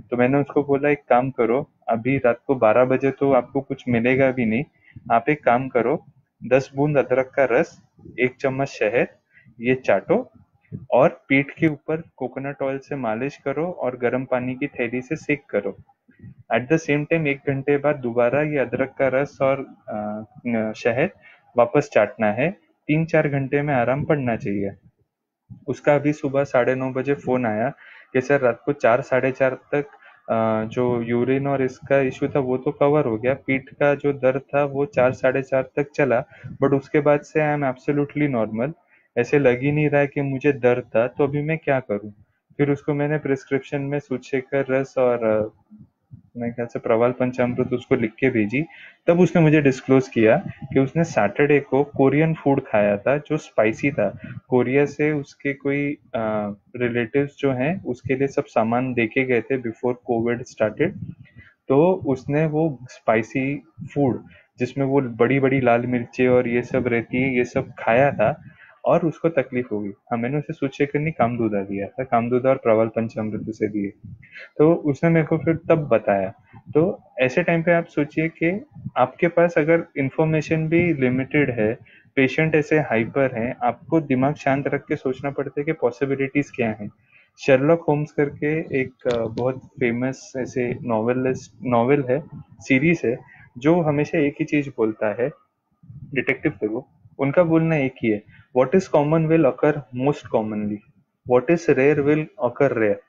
तो मैंने उसको बोला एक काम करो, अभी रात को 12 बजे तो आपको कुछ मिलेगा भी नहीं, आप एक काम करो, 10 बूंद अदरक का रस, 1 चम्मच शहद, ये चाटो, और पीठ के ऊपर कोकोनट ऑयल से मालिश करो और गर्म पानी की थैली से सेक करो। एट द सेम टाइम 1 घंटे बाद दोबारा ये अदरक का रस और शहद वापस चाटना है, 3-4 घंटे में आराम पड़ना चाहिए। उसका अभी सुबह 9:30 बजे फोन आया कि सर रात को 4 साढ़े 4 तक जो यूरिन और इसका इशू था वो तो कवर हो गया, पीठ का जो दर्द था वो 4 साढ़े 4 तक चला, बट उसके बाद से आई एम एब्सोल्युटली नॉर्मल, ऐसे लग ही नहीं रहा है कि मुझे दर्द था, तो अभी मैं क्या करूं। फिर उसको मैंने प्रिस्क्रिप्शन में सूचेकर रस और मेरे ख्याल से प्रवाल पंचामृत उसको लिख के भेजी। तब उसने मुझे डिस्क्लोज किया कि उसने सैटरडे को कोरियन फूड खाया था जो स्पाइसी था। कोरिया से उसके कोई रिलेटिव्स जो हैं उसके लिए सब सामान देके गए थे बिफोर कोविड स्टार्टेड। तो उसने वो स्पाइसी फूड जिसमें वो बड़ी बड़ी लाल मिर्ची और ये सब रहती है ये सब खाया था, और उसको तकलीफ हो गई। हाँ, मैंने उसे सूचेकर नहीं कामदूदा दिया था, कामदूदा और प्रवाल पंचामृत उसे दिए। तो उसने मेरे को फिर तब बताया। तो ऐसे टाइम पे आप सोचिए कि आपके पास अगर इंफॉर्मेशन भी लिमिटेड है, पेशेंट ऐसे हाइपर हैं, आपको दिमाग शांत रख के सोचना पड़ता है कि पॉसिबिलिटीज क्या हैं। शेरलॉक होम्स करके एक बहुत फेमस ऐसे नॉवेल है, सीरीज है, जो हमेशा एक ही चीज बोलता है, डिटेक्टिव थे वो। उनका बोलना एक ही है, what is common will occur most commonly, what is rare will occur rare.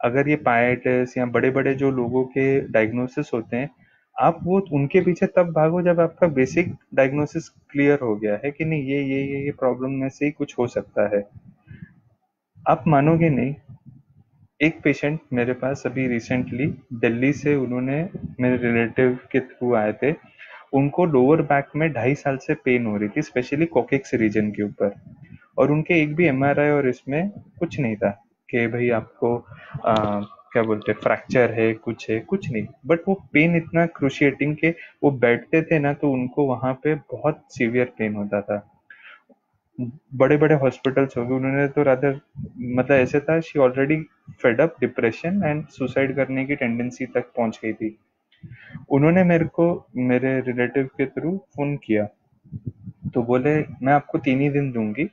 अगर ये पाइटिस या बड़े बड़े जो लोगों के डायग्नोसिस होते हैं, आप वो उनके पीछे तब भागो जब आपका बेसिक डायग्नोसिस क्लियर हो गया है कि नहीं ये प्रॉब्लम में से ही कुछ हो सकता है। आप मानोगे नहीं, एक पेशेंट मेरे पास अभी रिसेंटली दिल्ली से, उन्होंने मेरे रिलेटिव के थ्रू आए थे। उनको लोअर बैक में 2.5 साल से पेन हो रही थी, स्पेशली कोकेक्स रीजन के ऊपर, और उनके एक भी एमआरआई और इसमें कुछ नहीं था कि भाई आपको क्या बोलते हैं फ्रैक्चर है, कुछ है, कुछ नहीं, बट वो पेन इतना क्रूशिएटिंग के वो बैठते थे ना तो उनको वहां पे बहुत सीवियर पेन होता था। बड़े बड़े हॉस्पिटल्स हो गए, उन्होंने तो रादर, मतलब ऐसे था, she already fed up depression and suicide करने की टेंडेंसी तक पहुंच गई थी। उन्होंने मेरे को मेरे रिलेटिव के थ्रू फोन किया, तो बोले मैं आपको 3 ही दिन दूंगी,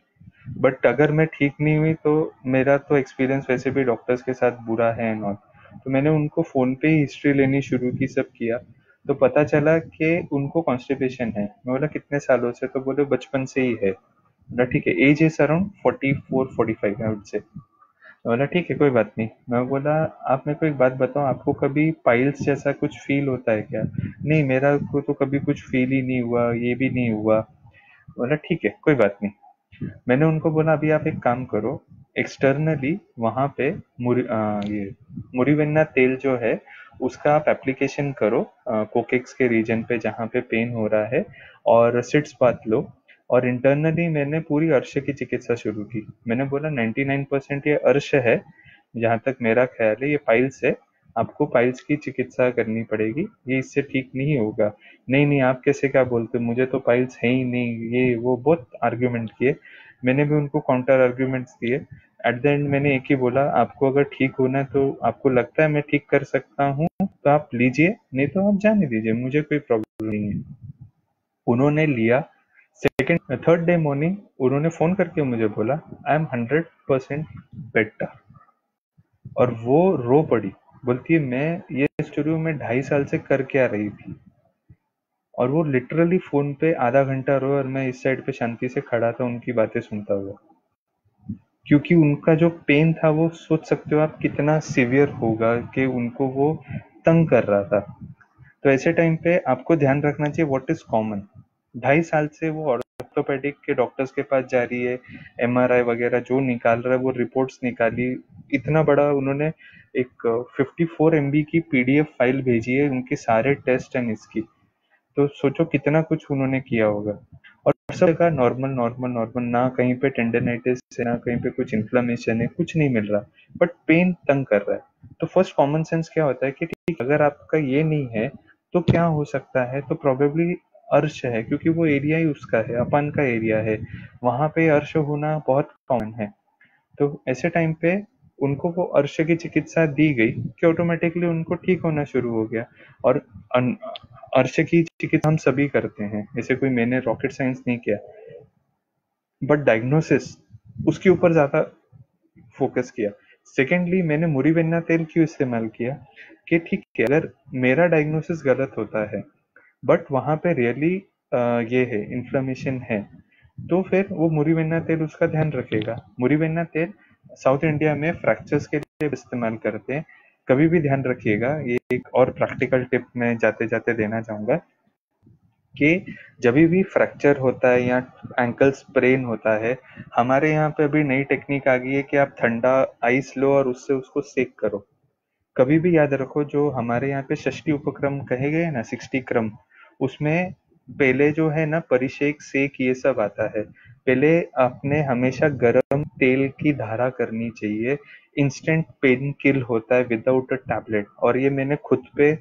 बट अगर मैं ठीक नहीं हुई तो, मेरा तो एक्सपीरियंस वैसे भी डॉक्टर्स के साथ बुरा है नॉट। तो मैंने उनको फोन पे ही हिस्ट्री लेनी शुरू की, सब किया। तो पता चला कि उनको कॉन्स्टिपेशन है। मैं बोला कितने सालों से, तो बोले बचपन से ही है। बोला ठीक है, age is around 44-45 I would say. बोला ठीक है कोई बात नहीं। मैं बोला आप मेरे को एक बात बताओ, आपको कभी पाइल्स जैसा कुछ फील होता है क्या। नहीं, मेरा को तो कभी कुछ फील ही नहीं हुआ, ये भी नहीं हुआ। बोला ठीक है कोई बात नहीं। मैंने उनको बोला अभी आप एक काम करो, एक्सटर्नली वहां पे ये मुरिवेन्ना तेल जो है उसका आप एप्लीकेशन करो कोकेक्स के रीजन पे जहाँ पे पेन हो रहा है, और सिट्स बात लो। और इंटरनली मैंने पूरी अर्श की चिकित्सा शुरू की। मैंने बोला 99% ये अर्श है, जहाँ तक मेरा ख्याल है ये पाइल्स है, आपको पाइल्स की चिकित्सा करनी पड़ेगी, ये इससे ठीक नहीं होगा। नहीं नहीं, आप कैसे क्या बोलते हो, मुझे तो पाइल्स है ही नहीं, ये वो बहुत आर्ग्यूमेंट किए। मैंने भी उनको काउंटर आर्ग्यूमेंट्स दिए। एट द एंड मैंने एक ही बोला, आपको अगर ठीक होना है तो, आपको लगता है मैं ठीक कर सकता हूँ तो आप लीजिए, नहीं तो आप जाने दीजिए, मुझे कोई प्रॉब्लम नहीं है। उन्होंने लिया। सेकेंड थर्ड डे मॉर्निंग उन्होंने फोन करके मुझे बोला आई एम 100% बेटर। और वो रो पड़ी, बोलती है मैं ये शुरू में 2.5 साल से कर क्या रही थी। और वो लिटरली फोन पे आधा घंटा रोए, और मैं इस साइड पे शांति से खड़ा था उनकी बातें सुनता हुआ, क्योंकि उनका जो पेन था वो सोच सकते हो आप कितना सीवियर होगा कि उनको वो तंग कर रहा था। तो ऐसे टाइम पे आपको ध्यान रखना चाहिए व्हाट इज कॉमन। 2.5 साल से वो ऑर्थोपेडिक के डॉक्टर्स के पास जा रही है, एमआरआई वगैरह जो निकाल रहा है वो रिपोर्ट्स निकाली, इतना बड़ा उन्होंने एक 54 MB की पीडीएफ फाइल भेजी है उनके सारे टेस्ट एंड इसकी। तो सोचो कितना कुछ उन्होंने किया होगा। और सब जगह नॉर्मल नॉर्मल नॉर्मल, ना कहीं पे टेंडरनाइटिस है, ना कहीं पे कुछ इन्फ्लेमेशन है, कुछ नहीं मिल रहा, बट पेन तंग कर रहा है। तो फर्स्ट कॉमन सेंस क्या होता है कि ठीक, अगर आपका ये नहीं है तो क्या हो सकता है, तो प्रोबेबली अर्श है, क्योंकि वो एरिया ही उसका है, अपान का एरिया है, वहां पे अर्श होना बहुत कॉमन है। तो ऐसे टाइम पे उनको वो अर्श की चिकित्सा दी गई कि ऑटोमेटिकली उनको ठीक होना शुरू हो गया। और अर्श की चिकित्सा हम सभी करते हैं, ऐसे कोई मैंने रॉकेट साइंस नहीं किया, बट डायग्नोसिस उसके ऊपर ज्यादा फोकस किया। सेकेंडली मैंने मुरीवेन्ना तेल क्यों इस्तेमाल किया, कि ठीक है अगर मेरा डायग्नोसिस गलत होता है, बट वहां पे रियली ये है इन्फ्लेमेशन है, तो फिर वो मुरीवेन्ना तेल उसका ध्यान रखेगा। मुरीवेन्ना तेल साउथ इंडिया में फ्रैक्चर्स के लिए इस्तेमाल करते हैं। कभी भी ध्यान रखिएगा, ये एक और प्रैक्टिकल टिप मैं जाते जाते देना चाहूंगा कि जब भी फ्रैक्चर होता है या एंकल स्प्रेन होता है, हमारे यहाँ पे अभी नई टेक्निक आ गई है कि आप ठंडा आइस लो और उससे उसको सेक करो। कभी भी याद रखो, जो हमारे यहाँ पे षष्ठी उपक्रम कहे गए ना, 60 क्रम, उसमें पहले जो है ना परिषेक सेक ये सब आता है। पहले आपने हमेशा गर्म तेल की धारा करनी चाहिए। इंस्टेंट पेन किल होता है विदाउट अ टैबलेट, और ये मैंने खुद पे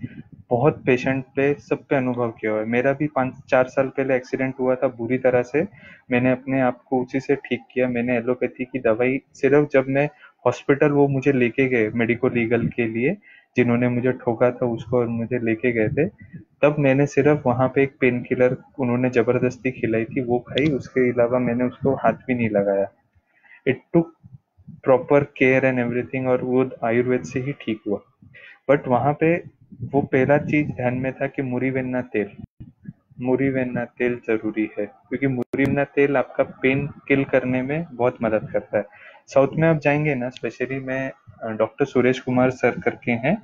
बहुत पेशेंट पे सब पे अनुभव किया हुआ है। मेरा भी 5-4 साल पहले एक्सीडेंट हुआ था बुरी तरह से। मैंने अपने आप को उसी से ठीक किया। मैंने एलोपैथी की दवाई सिर्फ जब मैं हॉस्पिटल, वो मुझे लेके गए मेडिको लीगल के लिए, जिन्होंने मुझे ठोका था उसको और मुझे लेके गए थे, तब मैंने सिर्फ वहां पे एक पेन किलर उन्होंने जबरदस्ती खिलाई थी वो खाई। उसके अलावा मैंने उसको हाथ भी नहीं लगाया। It took proper care and everything, और वो आयुर्वेद से ही ठीक हुआ। बट वहां पे वो पहला चीज ध्यान में था कि मुरीवेन्ना तेल, मुरीवेन्ना तेल जरूरी है, क्योंकि मुरीवेन्ना तेल आपका पेन किल करने में बहुत मदद करता है। साउथ में आप जाएंगे ना, स्पेशली मैं डॉक्टर सुरेश कुमार सर करके हैं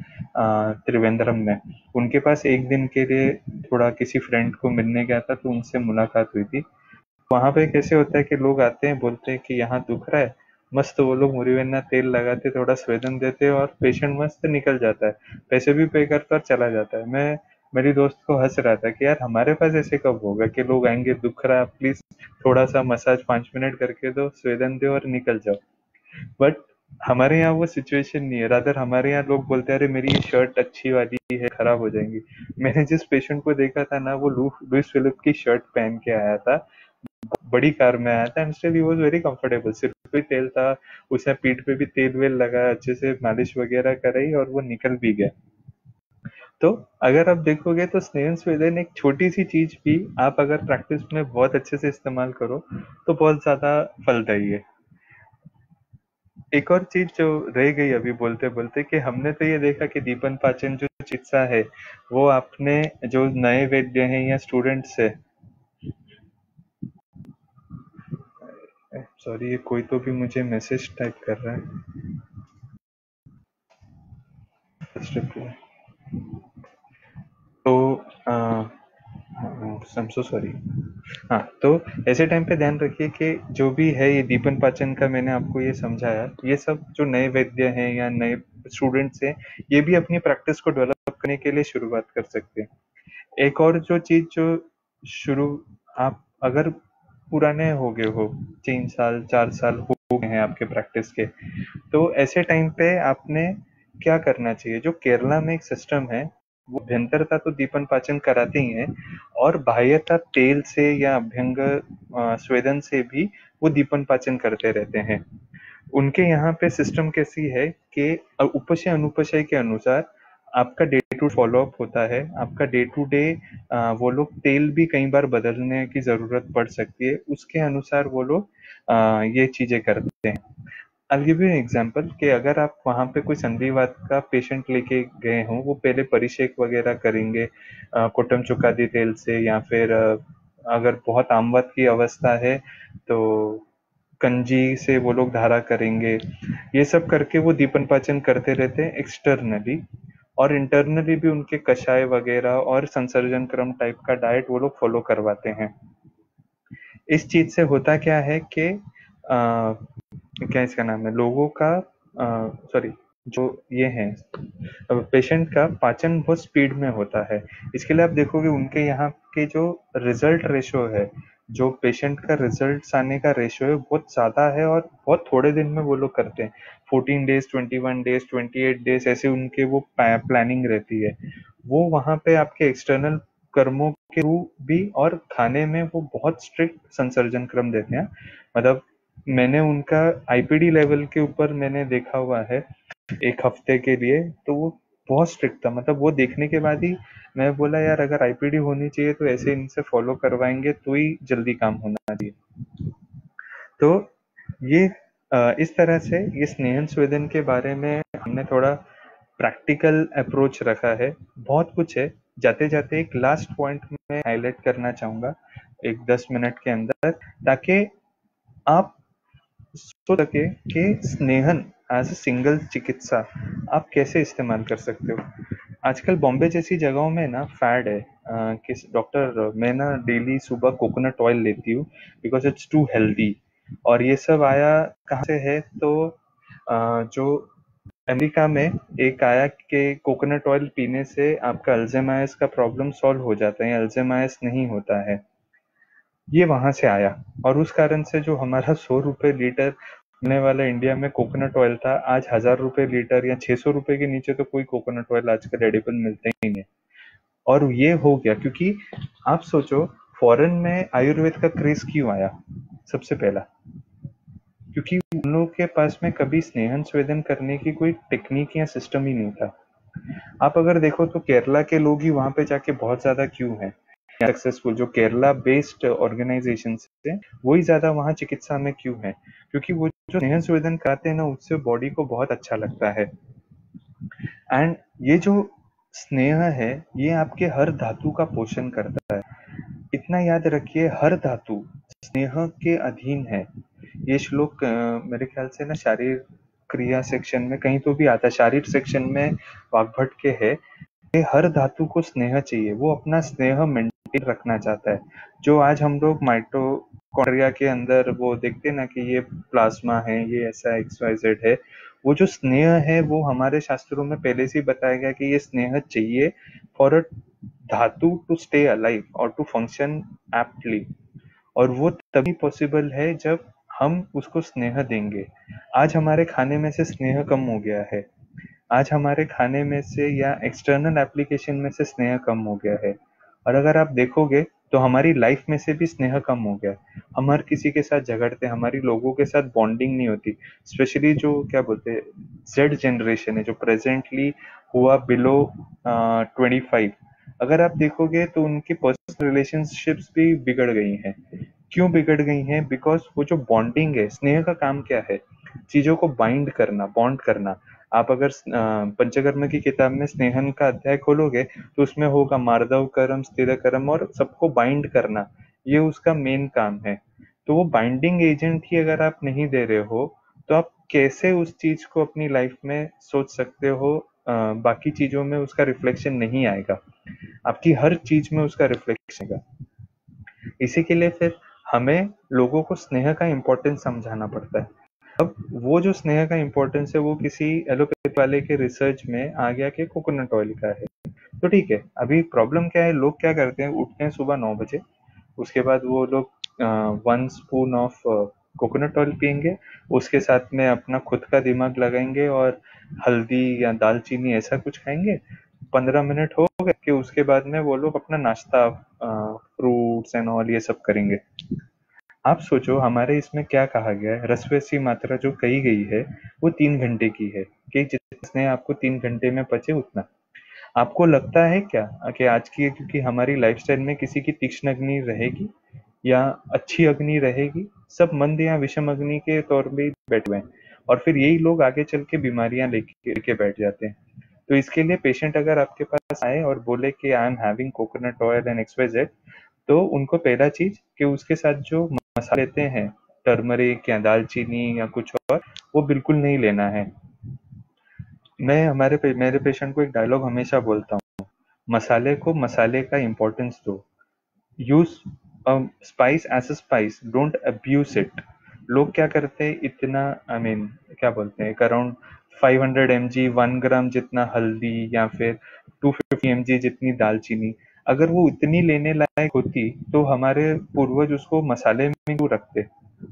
त्रिवेंद्रम में, उनके पास एक दिन के लिए थोड़ा किसी फ्रेंड को मिलने गया था, तो उनसे मुलाकात हुई थी। वहां पे कैसे होता है कि लोग आते हैं, बोलते हैं कि यहाँ दुख रहा है, मस्त वो लोग मुरीवेन्ना तेल लगाते, थोड़ा स्वेदन देते और पेशेंट मस्त निकल जाता है, पैसे भी पे करता और चला जाता है। मैं मेरी दोस्त को हंस रहा था कि यार हमारे पास ऐसे कब होगा कि लोग आएंगे, दुख रहा है प्लीज थोड़ा सा मसाज 5 मिनट करके दो, स्वेदन दो और निकल जाओ। बट हमारे यहाँ वो सिचुएशन नहीं है। रादर हमारे यहाँ लोग बोलते हैं अरे मेरी ये शर्ट अच्छी वाली है, खराब हो जाएंगी। मैंने जिस पेशेंट को देखा था ना, वो लुइस फिलिप की शर्ट पहन के आया था, बड़ी कार में आया था, and still he was very comfortable. सिर पे तेल था, उसने पीठ पे भी तेल वेल लगाया, अच्छे से मालिश वगैरह कराई और वो निकल भी गया। तो अगर आप देखोगे तो स्नेहन स्वेदन एक छोटी सी चीज भी आप अगर प्रैक्टिस में बहुत अच्छे से इस्तेमाल करो तो बहुत ज्यादा फलदायी है। एक और चीज जो रह गई अभी बोलते बोलते, कि हमने तो ये देखा कि दीपन पाचन जो चिकित्सा है, वो आपने जो नए वैद्य हैं या स्टूडेंट्स है, सॉरी ये कोई तो भी मुझे मैसेज टाइप कर रहा है। तो आई एम सो सॉरी। हाँ, तो ऐसे टाइम पे ध्यान रखिए कि जो भी है ये दीपन पाचन का मैंने आपको ये समझाया, ये सब जो नए वैद्य हैं या नए स्टूडेंट्स हैं, ये भी अपनी प्रैक्टिस को डेवलप करने के लिए शुरुआत कर सकते हैं। एक और जो चीज जो शुरू, आप अगर पुराने हो गए हो, 3 साल 4 साल हो गए हैं आपके प्रैक्टिस के, तो ऐसे टाइम पे आपने क्या करना चाहिए, जो केरला में एक सिस्टम है, वो अभ्यंतरता तो दीपन पाचन कराते ही हैं, और बाह्यता तेल से या अभ्यंग स्वेदन से भी वो दीपन पाचन करते रहते हैं। उनके यहाँ पे सिस्टम कैसी है कि उपशय अनुपशय के अनुसार आपका डे टू फॉलोअप होता है, आपका डे टू डे, वो लोग तेल भी कई बार बदलने की जरूरत पड़ सकती है, उसके अनुसार वो लोग ये चीजें करते हैं। I'll give you an example कि अगर आप वहाँ पे कोई संधिवात का पेशेंट लेके गए हों, वो पहले परिषेक वगैरह करेंगे कुटम चुकादी तेल से, या फिर अगर बहुत आमवत की अवस्था है तो कंजी से वो लोग धारा करेंगे। ये सब करके वो दीपन पाचन करते रहते हैं एक्सटर्नली, और इंटरनली भी उनके कषाय वगैरह और संसर्जन क्रम टाइप का डाइट वो लोग फॉलो करवाते हैं। इस चीज से होता क्या है कि क्या इसका नाम है, लोगों का सॉरी, जो ये है पेशेंट का पाचन बहुत स्पीड में होता है। इसके लिए आप देखोगे उनके यहाँ के जो रिजल्ट रेशो है, जो पेशेंट का रिजल्ट आने का रेशो है, बहुत ज्यादा है, और बहुत थोड़े दिन में वो लोग करते हैं। 14 डेज, 21 डेज, 28 डेज, ऐसे उनके वो प्लानिंग रहती है। वो वहां पे आपके एक्सटर्नल कर्मों के थ्रू भी, और खाने में वो बहुत स्ट्रिक्ट संसर्जन क्रम देते हैं। मतलब मैंने उनका आईपीडी लेवल के ऊपर मैंने देखा हुआ है 1 हफ्ते के लिए, तो वो बहुत स्ट्रिक्ट था। मतलब वो देखने के बाद ही मैं बोला यार अगर आईपीडी होनी चाहिए तो ऐसे इनसे फॉलो करवाएंगे तो ही जल्दी काम होना चाहिए। तो ये इस तरह से ये स्नेहन स्वेदन के बारे में हमने थोड़ा प्रैक्टिकल अप्रोच रखा है। बहुत कुछ है, जाते जाते एक लास्ट पॉइंट में हाईलाइट करना चाहूंगा एक 10 मिनट के अंदर, ताकि आप सोच सके कि स्नेहन एज अ सिंगल चिकित्सा आप कैसे इस्तेमाल कर सकते हो। आजकल बॉम्बे जैसी जगहों में ना फैड है कि डॉक्टर मैं ना डेली सुबह कोकोनट ऑयल लेती हूँ बिकॉज इट्स टू हेल्दी। और ये सब आया कहाँ से है, तो जो अमेरिका में एक आया कि कोकोनट ऑयल पीने से आपका अल्जाइमर्स का प्रॉब्लम सॉल्व हो जाता है, अल्जाइमर्स नहीं होता है। ये वहां से आया, और उस कारण से जो हमारा 100 रुपए लीटर मिलने वाला इंडिया में कोकोनट ऑयल था, आज 1000 रुपए लीटर या 600 रुपए के नीचे तो कोई कोकोनट ऑयल आजकल एडिबल मिलते ही नहीं है। और ये हो गया क्योंकि आप सोचो फॉरेन में आयुर्वेद का क्रेज क्यों आया सबसे पहला, क्योंकि उन लोगों के पास में कभी स्नेहन स्वेदन करने की कोई टेक्निक या सिस्टम ही नहीं था। आप अगर देखो तो केरला के लोग ही वहां पे जाके बहुत ज्यादा क्यों हैं सक्सेसफुल, जो केरला बेस्ड ऑर्गेनाइजेशन है वही ज्यादा वहाँ चिकित्सा में क्यों है, क्योंकि वो जो स्नेहन स्वेदन कराते हैं ना उससे बॉडी को बहुत अच्छा लगता है। एंड ये जो स्नेह है ये आपके हर धातु का पोषण करता है। इतना याद रखिए हर धातु स्नेह के अधीन है। ये श्लोक मेरे ख्याल से ना शारीर क्रिया सेक्शन में कहीं तो भी आता है, शारीर सेक्शन में वाग्भट के है। ये हर धातु को स्नेह चाहिए, वो अपना स्नेह मेंटेन रखना चाहता है। जो आज हम लोग माइटोकॉन्ड्रिया के अंदर वो देखते हैं ना कि ये प्लाज्मा है, ये ऐसा XYZ है, वो जो स्नेह है वो हमारे शास्त्रों में पहले से ही बताया गया कि ये स्नेह चाहिए फॉर अ धातु टू स्टे अलाइव और टू फंक्शन एप्टली। और वो तभी पॉसिबल है जब हम उसको स्नेह देंगे। आज हमारे खाने में से स्नेह कम हो गया है, आज हमारे खाने में से या एक्सटर्नल एप्लीकेशन में से स्नेह कम हो गया है। और अगर आप देखोगे तो हमारी लाइफ में से भी स्नेह कम हो गया है। हम हर किसी के साथ झगड़ते हैं, हमारी लोगों के साथ बॉन्डिंग नहीं होती। स्पेशली जो क्या बोलते हैं जेड जनरेशन है जो प्रेजेंटली हुआ बिलो 25, अगर आप देखोगे तो उनकी पर्सनल रिलेशनशिप्स भी बिगड़ गई हैं। क्यों बिगड़ गई हैं? बिकॉज वो जो बॉन्डिंग है, स्नेह का काम क्या है? चीजों को बाइंड करना, बॉन्ड करना। आप अगर पंचकर्म की किताब में स्नेहन का अध्याय खोलोगे तो उसमें होगा मार्दव कर्म, स्थिर कर्म और सबको बाइंड करना, ये उसका मेन काम है। तो वो बाइंडिंग एजेंट ही अगर आप नहीं दे रहे हो तो आप कैसे उस चीज को अपनी लाइफ में सोच सकते हो? बाकी चीजों में उसका रिफ्लेक्शन नहीं आएगा, आपकी हर चीज में उसका रिफ्लेक्शन आएगा। इसी के लिए फिर हमें लोगों को स्नेह का इम्पोर्टेंस समझाना पड़ता है। अब वो जो स्नेह का इम्पोर्टेंस है वो किसी एलोपैथी वाले के रिसर्च में आ गया कि कोकोनट ऑयल का है। तो ठीक है, अभी प्रॉब्लम क्या है, लोग क्या करते हैं, उठते हैं सुबह 9 बजे, उसके बाद वो लोग 1 स्पून ऑफ कोकोनट ऑयल पियेंगे, उसके साथ में अपना खुद का दिमाग लगाएंगे और हल्दी या दालचीनी ऐसा कुछ खाएंगे। 15 मिनट हो गए कि उसके बाद में वो लोग अपना नाश्ता फ्रूट्स एंड ऑल ये सब करेंगे। आप सोचो हमारे इसमें क्या कहा गया है, रसवसी मात्रा जो कही गई है वो 3 घंटे की है कि जितने आपको 3 घंटे में पचे उतना। आपको लगता है क्या कि आज की क्योंकि हमारी लाइफस्टाइल में किसी की तीक्ष्ण अग्नि रहेगी या अच्छी अग्नि रहेगी? सब मंद या विषम अग्नि के तौर पे बैठे हुए हैं, और फिर यही लोग आगे चल के बीमारियां लेके बैठ जाते हैं। तो इसके लिए पेशेंट अगर आपके पास आए और बोले कि I am having coconut oil and XYZ, तो उनको पहला चीज कि उसके साथ जो मसाले लेते हैं, टर्मरिक या दालचीनी या कुछ और, वो बिल्कुल नहीं लेना है। मैं मेरे पेशेंट को एक डायलॉग हमेशा बोलता हूँ, मसाले को मसाले का इम्पोर्टेंस दो, use spice as a spice, don't abuse it. लोग क्या करते हैं, इतना आई मीन क्या बोलते हैं, अराउंड 500 mg 1 ग्राम जितना हल्दी या फिर 250 mg जितनी दालचीनी, अगर वो इतनी लेने लायक होती तो हमारे पूर्वज उसको मसाले में क्यों रखते,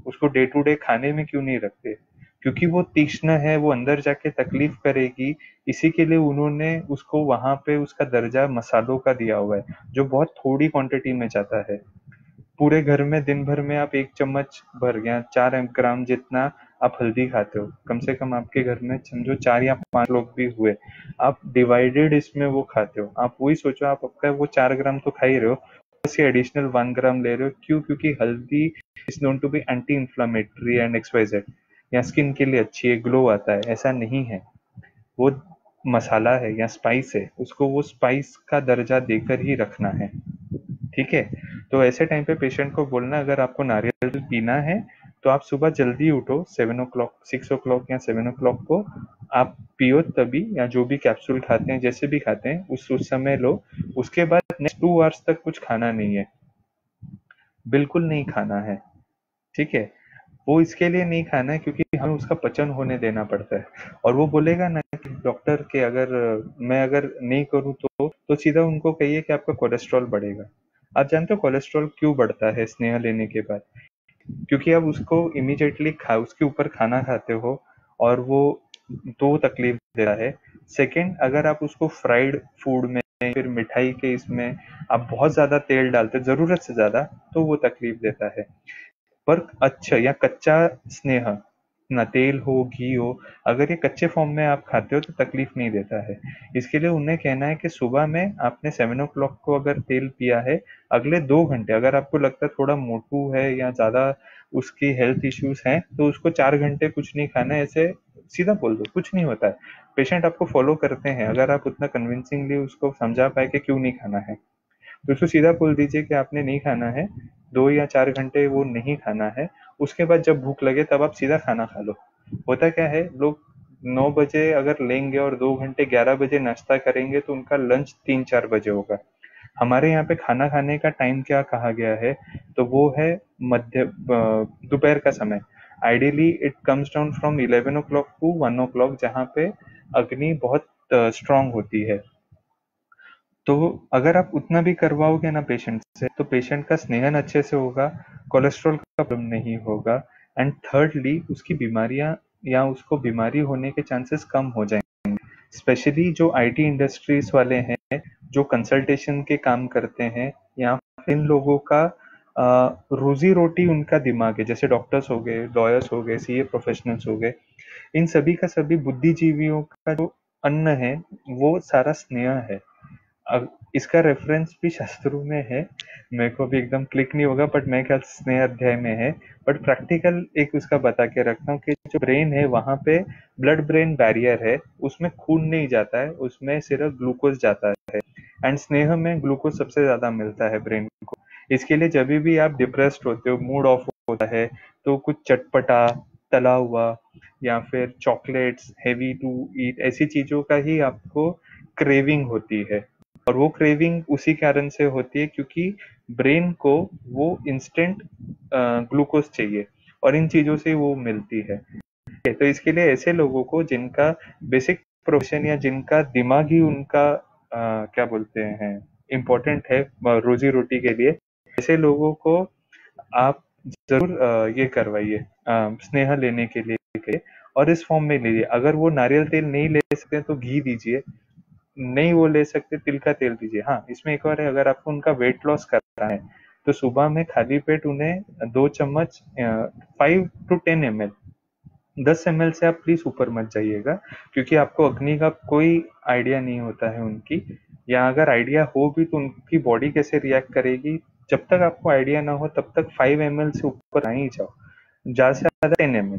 उसको डे टू डे खाने में क्यों नहीं रखते? क्योंकि वो तीक्ष्ण है, वो अंदर जाके तकलीफ करेगी, इसी के लिए उन्होंने उसको वहां पे उसका दर्जा मसालों का दिया हुआ है, जो बहुत थोड़ी क्वांटिटी में जाता है। पूरे घर में दिन भर में आप 1 चम्मच भर गया 4 ग्राम जितना आप हल्दी खाते हो, कम से कम आपके घर में समझो 4 या 5 लोग भी हुए, आप डिवाइडेड इसमें वो खाते हो। आप वही सोचो, आप आपका वो 4 ग्राम तो खा ही रहे हो, प्लस ये एडिशनल 1 ग्राम ले रहे हो, क्यों? क्योंकि haldi is known to be anti inflammatory and XYZ, या स्किन के लिए अच्छी है, ग्लो आता है, ऐसा नहीं है। वो मसाला है या स्पाइस है उसको वो स्पाइस का दर्जा देकर ही रखना है। ठीक है। तो ऐसे टाइम पे पेशेंट को बोलना अगर आपको नारियल दूध पीना है तो आप सुबह जल्दी उठो 7 o'clock 6 o'clock या 7 o'clock को आप पियो तभी, या जो भी कैप्सूल खाते हैं जैसे भी खाते हैं उस समय लो। उसके बाद नेक्स्ट 2 आवर्स तक कुछ खाना नहीं है, बिल्कुल नहीं खाना है। ठीक है। वो इसके लिए नहीं खाना है क्योंकि हमें उसका पचन होने देना पड़ता है। और वो बोलेगा ना कि डॉक्टर के अगर मैं अगर नहीं करूँ तो सीधा उनको कहिए कि आपका कोलेस्ट्रॉल बढ़ेगा। आप जानते हो कोलेस्ट्रॉल क्यों बढ़ता है स्नेह लेने के बाद? क्योंकि आप उसको इमीडिएटली खा उसके ऊपर खाना खाते हो और वो तो तकलीफ दे रहा है। सेकंड, अगर आप उसको फ्राइड फूड में फिर मिठाई के इसमें आप बहुत ज्यादा तेल डालते हो जरूरत से ज्यादा, तो वो तकलीफ देता है। पर अच्छा या कच्चा स्नेह, ना तेल हो घी हो, अगर ये कच्चे फॉर्म में आप खाते हो तो तकलीफ नहीं देता है। इसके लिए उन्हें कहना है कि सुबह में आपने 7 o'clock को अगर तेल पिया है, अगले 2 घंटे अगर आपको लगता है थोड़ा मोटू है या ज्यादा उसकी हेल्थ इश्यूज हैं तो उसको 4 घंटे कुछ नहीं खाना है, ऐसे सीधा बोल दो कुछ नहीं होता है। पेशेंट आपको फॉलो करते हैं, अगर आप उतना कन्विंसिंगली उसको समझा पाए कि क्यों नहीं खाना है तो उसको सीधा बोल दीजिए कि आपने नहीं खाना है, 2 या 4 घंटे वो नहीं खाना है। उसके बाद जब भूख लगे तब आप सीधा खाना खा लो। होता क्या है, लोग 9 बजे अगर लेंगे और 2 घंटे 11 बजे नाश्ता करेंगे तो उनका लंच 3-4 बजे होगा। हमारे यहाँ पे खाना खाने का टाइम क्या कहा गया है, तो वो है मध्य दोपहर का समय। Ideally it comes down from 11 o'clock to 1 o'clock, जहाँ पे अग्नि बहुत स्ट्रांग होती है। तो अगर आप उतना भी करवाओगे ना पेशेंट से तो पेशेंट का स्नेहन अच्छे से होगा, कोलेस्ट्रॉल का प्रॉब्लम नहीं होगा, एंड थर्डली उसकी बीमारियां या उसको बीमारी होने के चांसेस कम हो जाएंगे। स्पेशली जो आईटी इंडस्ट्रीज वाले हैं, जो कंसल्टेशन के काम करते हैं, या फिर इन लोगों का रोजी रोटी उनका दिमाग है, जैसे डॉक्टर्स हो गए, लॉयर्स हो गए, सीए प्रोफेशनल्स हो गए, इन सभी का सभी बुद्धिजीवियों का जो अन्न है वो सारा स्नेह है। अब इसका रेफरेंस भी शास्त्रों में है, मेरे को भी एकदम क्लिक नहीं होगा बट मैं ख्याल से स्नेह अध्याय में है। बट प्रैक्टिकल एक उसका बता के रखता हूँ कि जो ब्रेन है वहां पे ब्लड ब्रेन बैरियर है, उसमें खून नहीं जाता है, उसमें सिर्फ ग्लूकोज जाता है। एंड स्नेह में ग्लूकोज सबसे ज्यादा मिलता है ब्रेन को। इसके लिए जब भी आप डिप्रेस्ड होते हो, मूड ऑफ होता है, तो कुछ चटपटा तला हुआ या फिर चॉकलेट्स हैवी टू ईट ऐसी चीजों का ही आपको क्रेविंग होती है। और वो क्रेविंग उसी कारण से होती है क्योंकि ब्रेन को वो इंस्टेंट ग्लूकोज चाहिए और इन चीजों से वो मिलती है। तो इसके लिए ऐसे लोगों को जिनका बेसिक प्रोफेशन या जिनका दिमाग ही उनका क्या बोलते हैं इम्पोर्टेंट है रोजी रोटी के लिए, ऐसे लोगों को आप जरूर ये करवाइए स्नेह लेने के लिए। और इस फॉर्म में लीजिए, अगर वो नारियल तेल नहीं ले सकते तो घी दीजिए, नहीं वो ले सकते तिल का तेल दीजिए। हाँ, इसमें एक और है, अगर आपको उनका वेट लॉस करना है तो सुबह में खाली पेट उन्हें 2 चम्मच 5 to 10 ml, 10 ml से आप प्लीज ऊपर मत जाइएगा, क्योंकि आपको अग्नि का कोई आइडिया नहीं होता है उनकी, या अगर आइडिया हो भी तो उनकी बॉडी कैसे रिएक्ट करेगी। जब तक आपको आइडिया ना हो तब तक 5 ml से ऊपर नहीं जाओ, ज्यादा से ज्यादा 10 ml।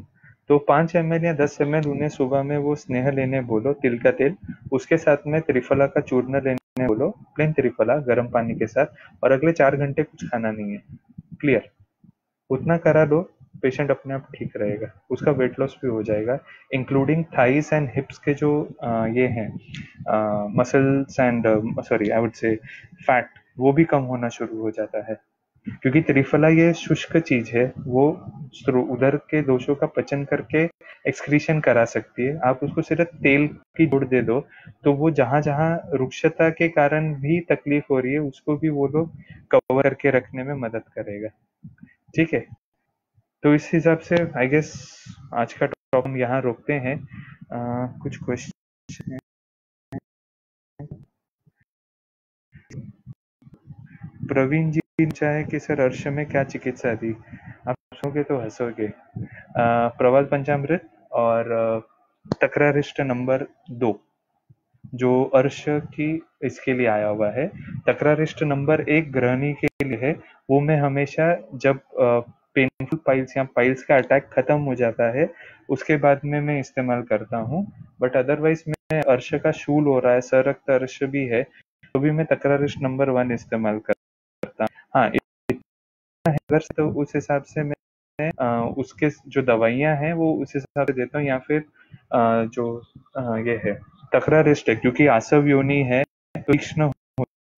तो 5 ml या 10 ml उन्हें सुबह में वो स्नेह लेने बोलो, तिल का तेल, उसके साथ में त्रिफला का चूर्ण लेने बोलो, प्लेन त्रिफला गर्म पानी के साथ, और अगले 4 घंटे कुछ खाना नहीं है। क्लियर? उतना करा लो, पेशेंट अपने आप ठीक रहेगा, उसका वेट लॉस भी हो जाएगा, इंक्लूडिंग थाइस एंड हिप्स के जो ये हैं muscles and sorry I would से फैट, वो भी कम होना शुरू हो जाता है। क्योंकि त्रिफला ये शुष्क चीज है, वो उदर के दोषों का पचन करके एक्सक्रीशन करा सकती है। आप उसको सिर्फ तेल की जोड़ दे दो तो वो जहां जहां रुक्षता के कारण भी तकलीफ हो रही है उसको भी वो लोग कवर करके रखने में मदद करेगा। ठीक है। तो इस हिसाब से आई गेस आज का टॉप हम यहाँ रोकते हैं। कुछ क्वेश्चन? प्रवीण जी पूछा है कि सर अर्श में क्या चिकित्सा दी? आप सुनोगे तो हंसोगे। प्रवाल पंचामृत और तक्रारिष्ट नंबर 2 जो अर्श की इसके लिए आया हुआ है। तक्रारिष्ट नंबर 1 गृहिणी के लिए है, वो मैं हमेशा जब पेनफुल पाइल्स या पाइल्स का अटैक खत्म हो जाता है उसके बाद में मैं इस्तेमाल करता हूँ। बट अदरवाइज अर्श का शूल हो रहा है, सरक्त अर्श भी है, तो भी मैं तकरारिश नंबर 1 इस्तेमाल करता हूँ। हाँ, इतना है अगर तो उस हिसाब से मैं उसके जो दवाइयाँ हैं वो उस हिसाब से देता हूँ, या फिर जो ये है तकरारिस्ट है, क्योंकि आसव योनि है तो तीक्ष्ण हो,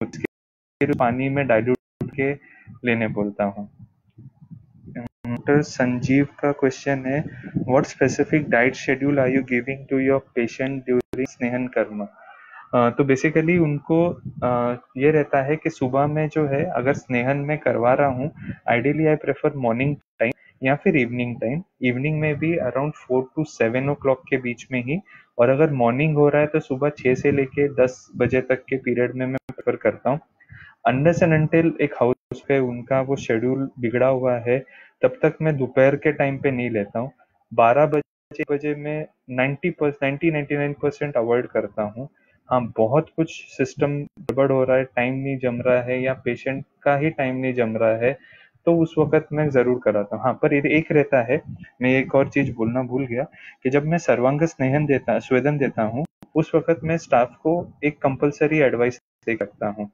उसके पानी में डाइल्यूट के लेने बोलता हूँ। डॉक्टर संजीव का क्वेश्चन है, what specific diet schedule are you giving to your patient during स्नेहन कर्म? तो बेसिकली उनको ये रहता है कि सुबह में जो है अगर स्नेहन में करवा रहा हूँ, ideally I prefer morning time या फिर इवनिंग टाइम। इवनिंग में भी अराउंड 4 to 7 o'clock के बीच में ही, और अगर मॉर्निंग हो रहा है तो सुबह 6 से लेके 10 बजे तक के पीरियड में मैं प्रेफर करता हूँ। अनलेस एंड अनटिल एक हाउस पे उनका वो शेड्यूल बिगड़ा हुआ है, तब तक मैं दोपहर के टाइम पे नहीं लेता हूँ। 12 बजे में 99% अवॉइड करता हूँ। हाँ, बहुत कुछ सिस्टम गड़बड़ हो रहा है, टाइम नहीं जम रहा है या पेशेंट का ही टाइम नहीं जम रहा है, तो उस वक्त मैं जरूर कराता हूँ। हाँ, पर एक रहता है, मैं एक और चीज बोलना भूल गया, कि जब मैं सर्वांग स्वेदन देता हूँ, उस वक्त मैं स्टाफ को एक कंपलसरी एडवाइस दे सकता हूँ।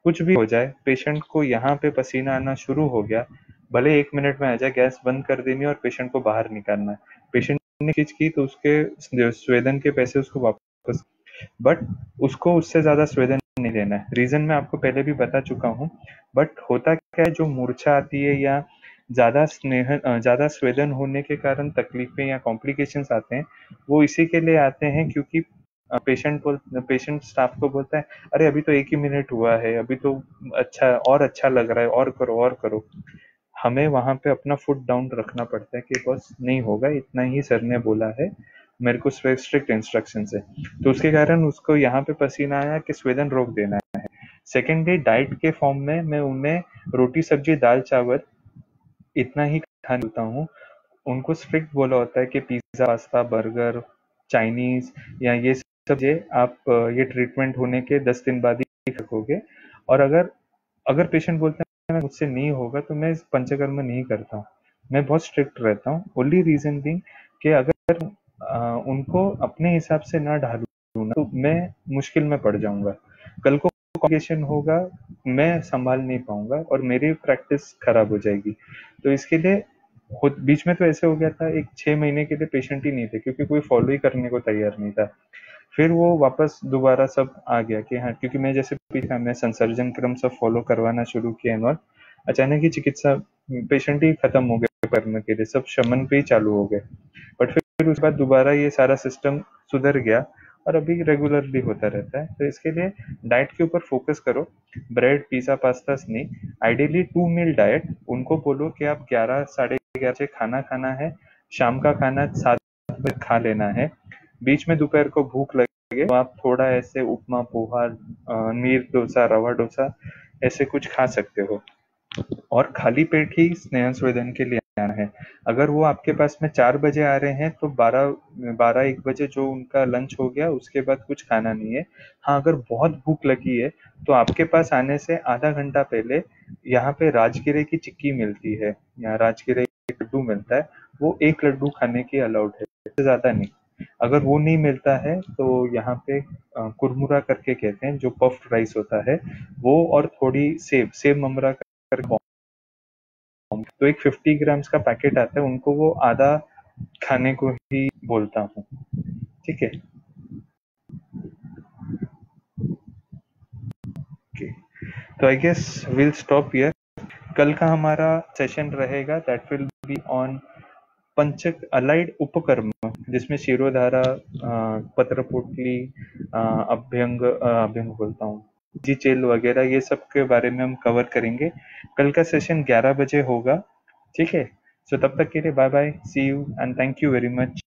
कुछ भी हो जाए, पेशेंट को यहाँ पे पसीना आना शुरू हो गया, भले 1 मिनट में आ जाए, गैस बंद कर देनी है और पेशेंट को बाहर निकालना है। पेशेंट ने चीज की तो उसके स्वेदन के पैसे उसको वापस, बट उसको उससे ज्यादा स्वेदन नहीं लेना है। रीजन मैं आपको पहले भी बता चुका हूँ। बट होता क्या है, जो मूर्छा आती है या ज्यादा स्वेदन होने के कारण तकलीफें या कॉम्प्लिकेशंस आते हैं, वो इसी के लिए आते हैं क्योंकि पेशेंट स्टाफ को बोलता है, अरे अभी तो 1 ही मिनट हुआ है, अभी तो अच्छा लग रहा है, और करो और करो। हमें वहां पे अपना फुट डाउन रखना पड़ता है कि बस नहीं होगा, इतना ही सर ने बोला है, मेरे को स्ट्रिक्ट इंस्ट्रक्शन है। तो उसके कारण उसको यहाँ पे पसीना आया कि स्वेदन रोक देना है। सेकेंडली, डाइट के फॉर्म में मैं उन्हें रोटी सब्जी दाल चावल इतना ही खाने देता हूँ। उनको स्ट्रिक्ट बोला होता है कि पिज्जा पास्ता बर्गर चाइनीज या ये सब ये आप ये ट्रीटमेंट होने के 10 दिन बाद ही रखोगे। और अगर अगर पेशेंट बोलता है मुझसे नहीं होगा, तो मैं पंचकर्म नहीं करता हूँ। मैं बहुत स्ट्रिक्ट रहता हूँ, ओनली रीजन बिंग कि अगर उनको अपने हिसाब से ना ढालूं ना, तो मैं मुश्किल में पड़ जाऊंगा। कल को कॉम्प्लिकेशन होगा, मैं संभाल नहीं पाऊंगा और मेरी प्रैक्टिस खराब हो जाएगी। तो इसके लिए बीच में तो ऐसे हो गया था, एक 6 महीने के लिए पेशेंट ही नहीं थे, क्योंकि कोई फॉलो ही करने को तैयार नहीं था। फिर वो वापस दोबारा सब आ गया कि हाँ, क्योंकि मैं जैसे पीछा मैं संसर्जन क्रम सब फॉलो करवाना शुरू किया और अचानक ही चिकित्सा पेशेंट ही खत्म हो गए करने के लिए, सब शमन पे ही चालू हो गए। बट फिर उसके बाद दोबारा ये सारा सिस्टम सुधर गया और अभी रेगुलरली होता रहता है। तो इसके लिए डाइट के ऊपर फोकस करो, ब्रेड पिज्जा पास्ता नहीं। आइडियली 2 मील डाइट, उनको बोलो कि आप 11 साढ़े 11 खाना खाना है, शाम का खाना 7 बजे खा लेना है। बीच में दोपहर को भूख लगे तो आप थोड़ा ऐसे उपमा पोहा नीर डोसा रवा डोसा ऐसे कुछ खा सकते हो, और खाली पेट ही स्नेह स्वेदन के लिए आना है। अगर वो आपके पास में 4 बजे आ रहे हैं तो 12 1 बजे जो उनका लंच हो गया उसके बाद कुछ खाना नहीं है। हाँ, अगर बहुत भूख लगी है तो आपके पास आने से आधा घंटा पहले यहाँ पे राजगिरे की चिक्की मिलती है, यहाँ राजगिरे का लड्डू मिलता है, वो एक लड्डू खाने की अलाउड है, इससे ज्यादा नहीं। अगर वो नहीं मिलता है तो यहाँ पे कुरमुरा करके कहते हैं, जो पफ्ड राइस होता है वो, और थोड़ी सेब सेब ममरा करके, तो एक 50 ग्राम्स का पैकेट आता है, उनको वो आधा खाने को ही बोलता हूँ। ठीक है, ओके। तो I guess will stop here. कल का हमारा सेशन रहेगा, that will be on panchak allied upakarma, जिसमें शिरोधारा पत्रपोटली अभ्यंग बोलता हूँ, जी चेल वगैरह, ये सब के बारे में हम कवर करेंगे। कल का सेशन 11 बजे होगा। ठीक है, सो तब तक के लिए bye bye, see you and thank you very much.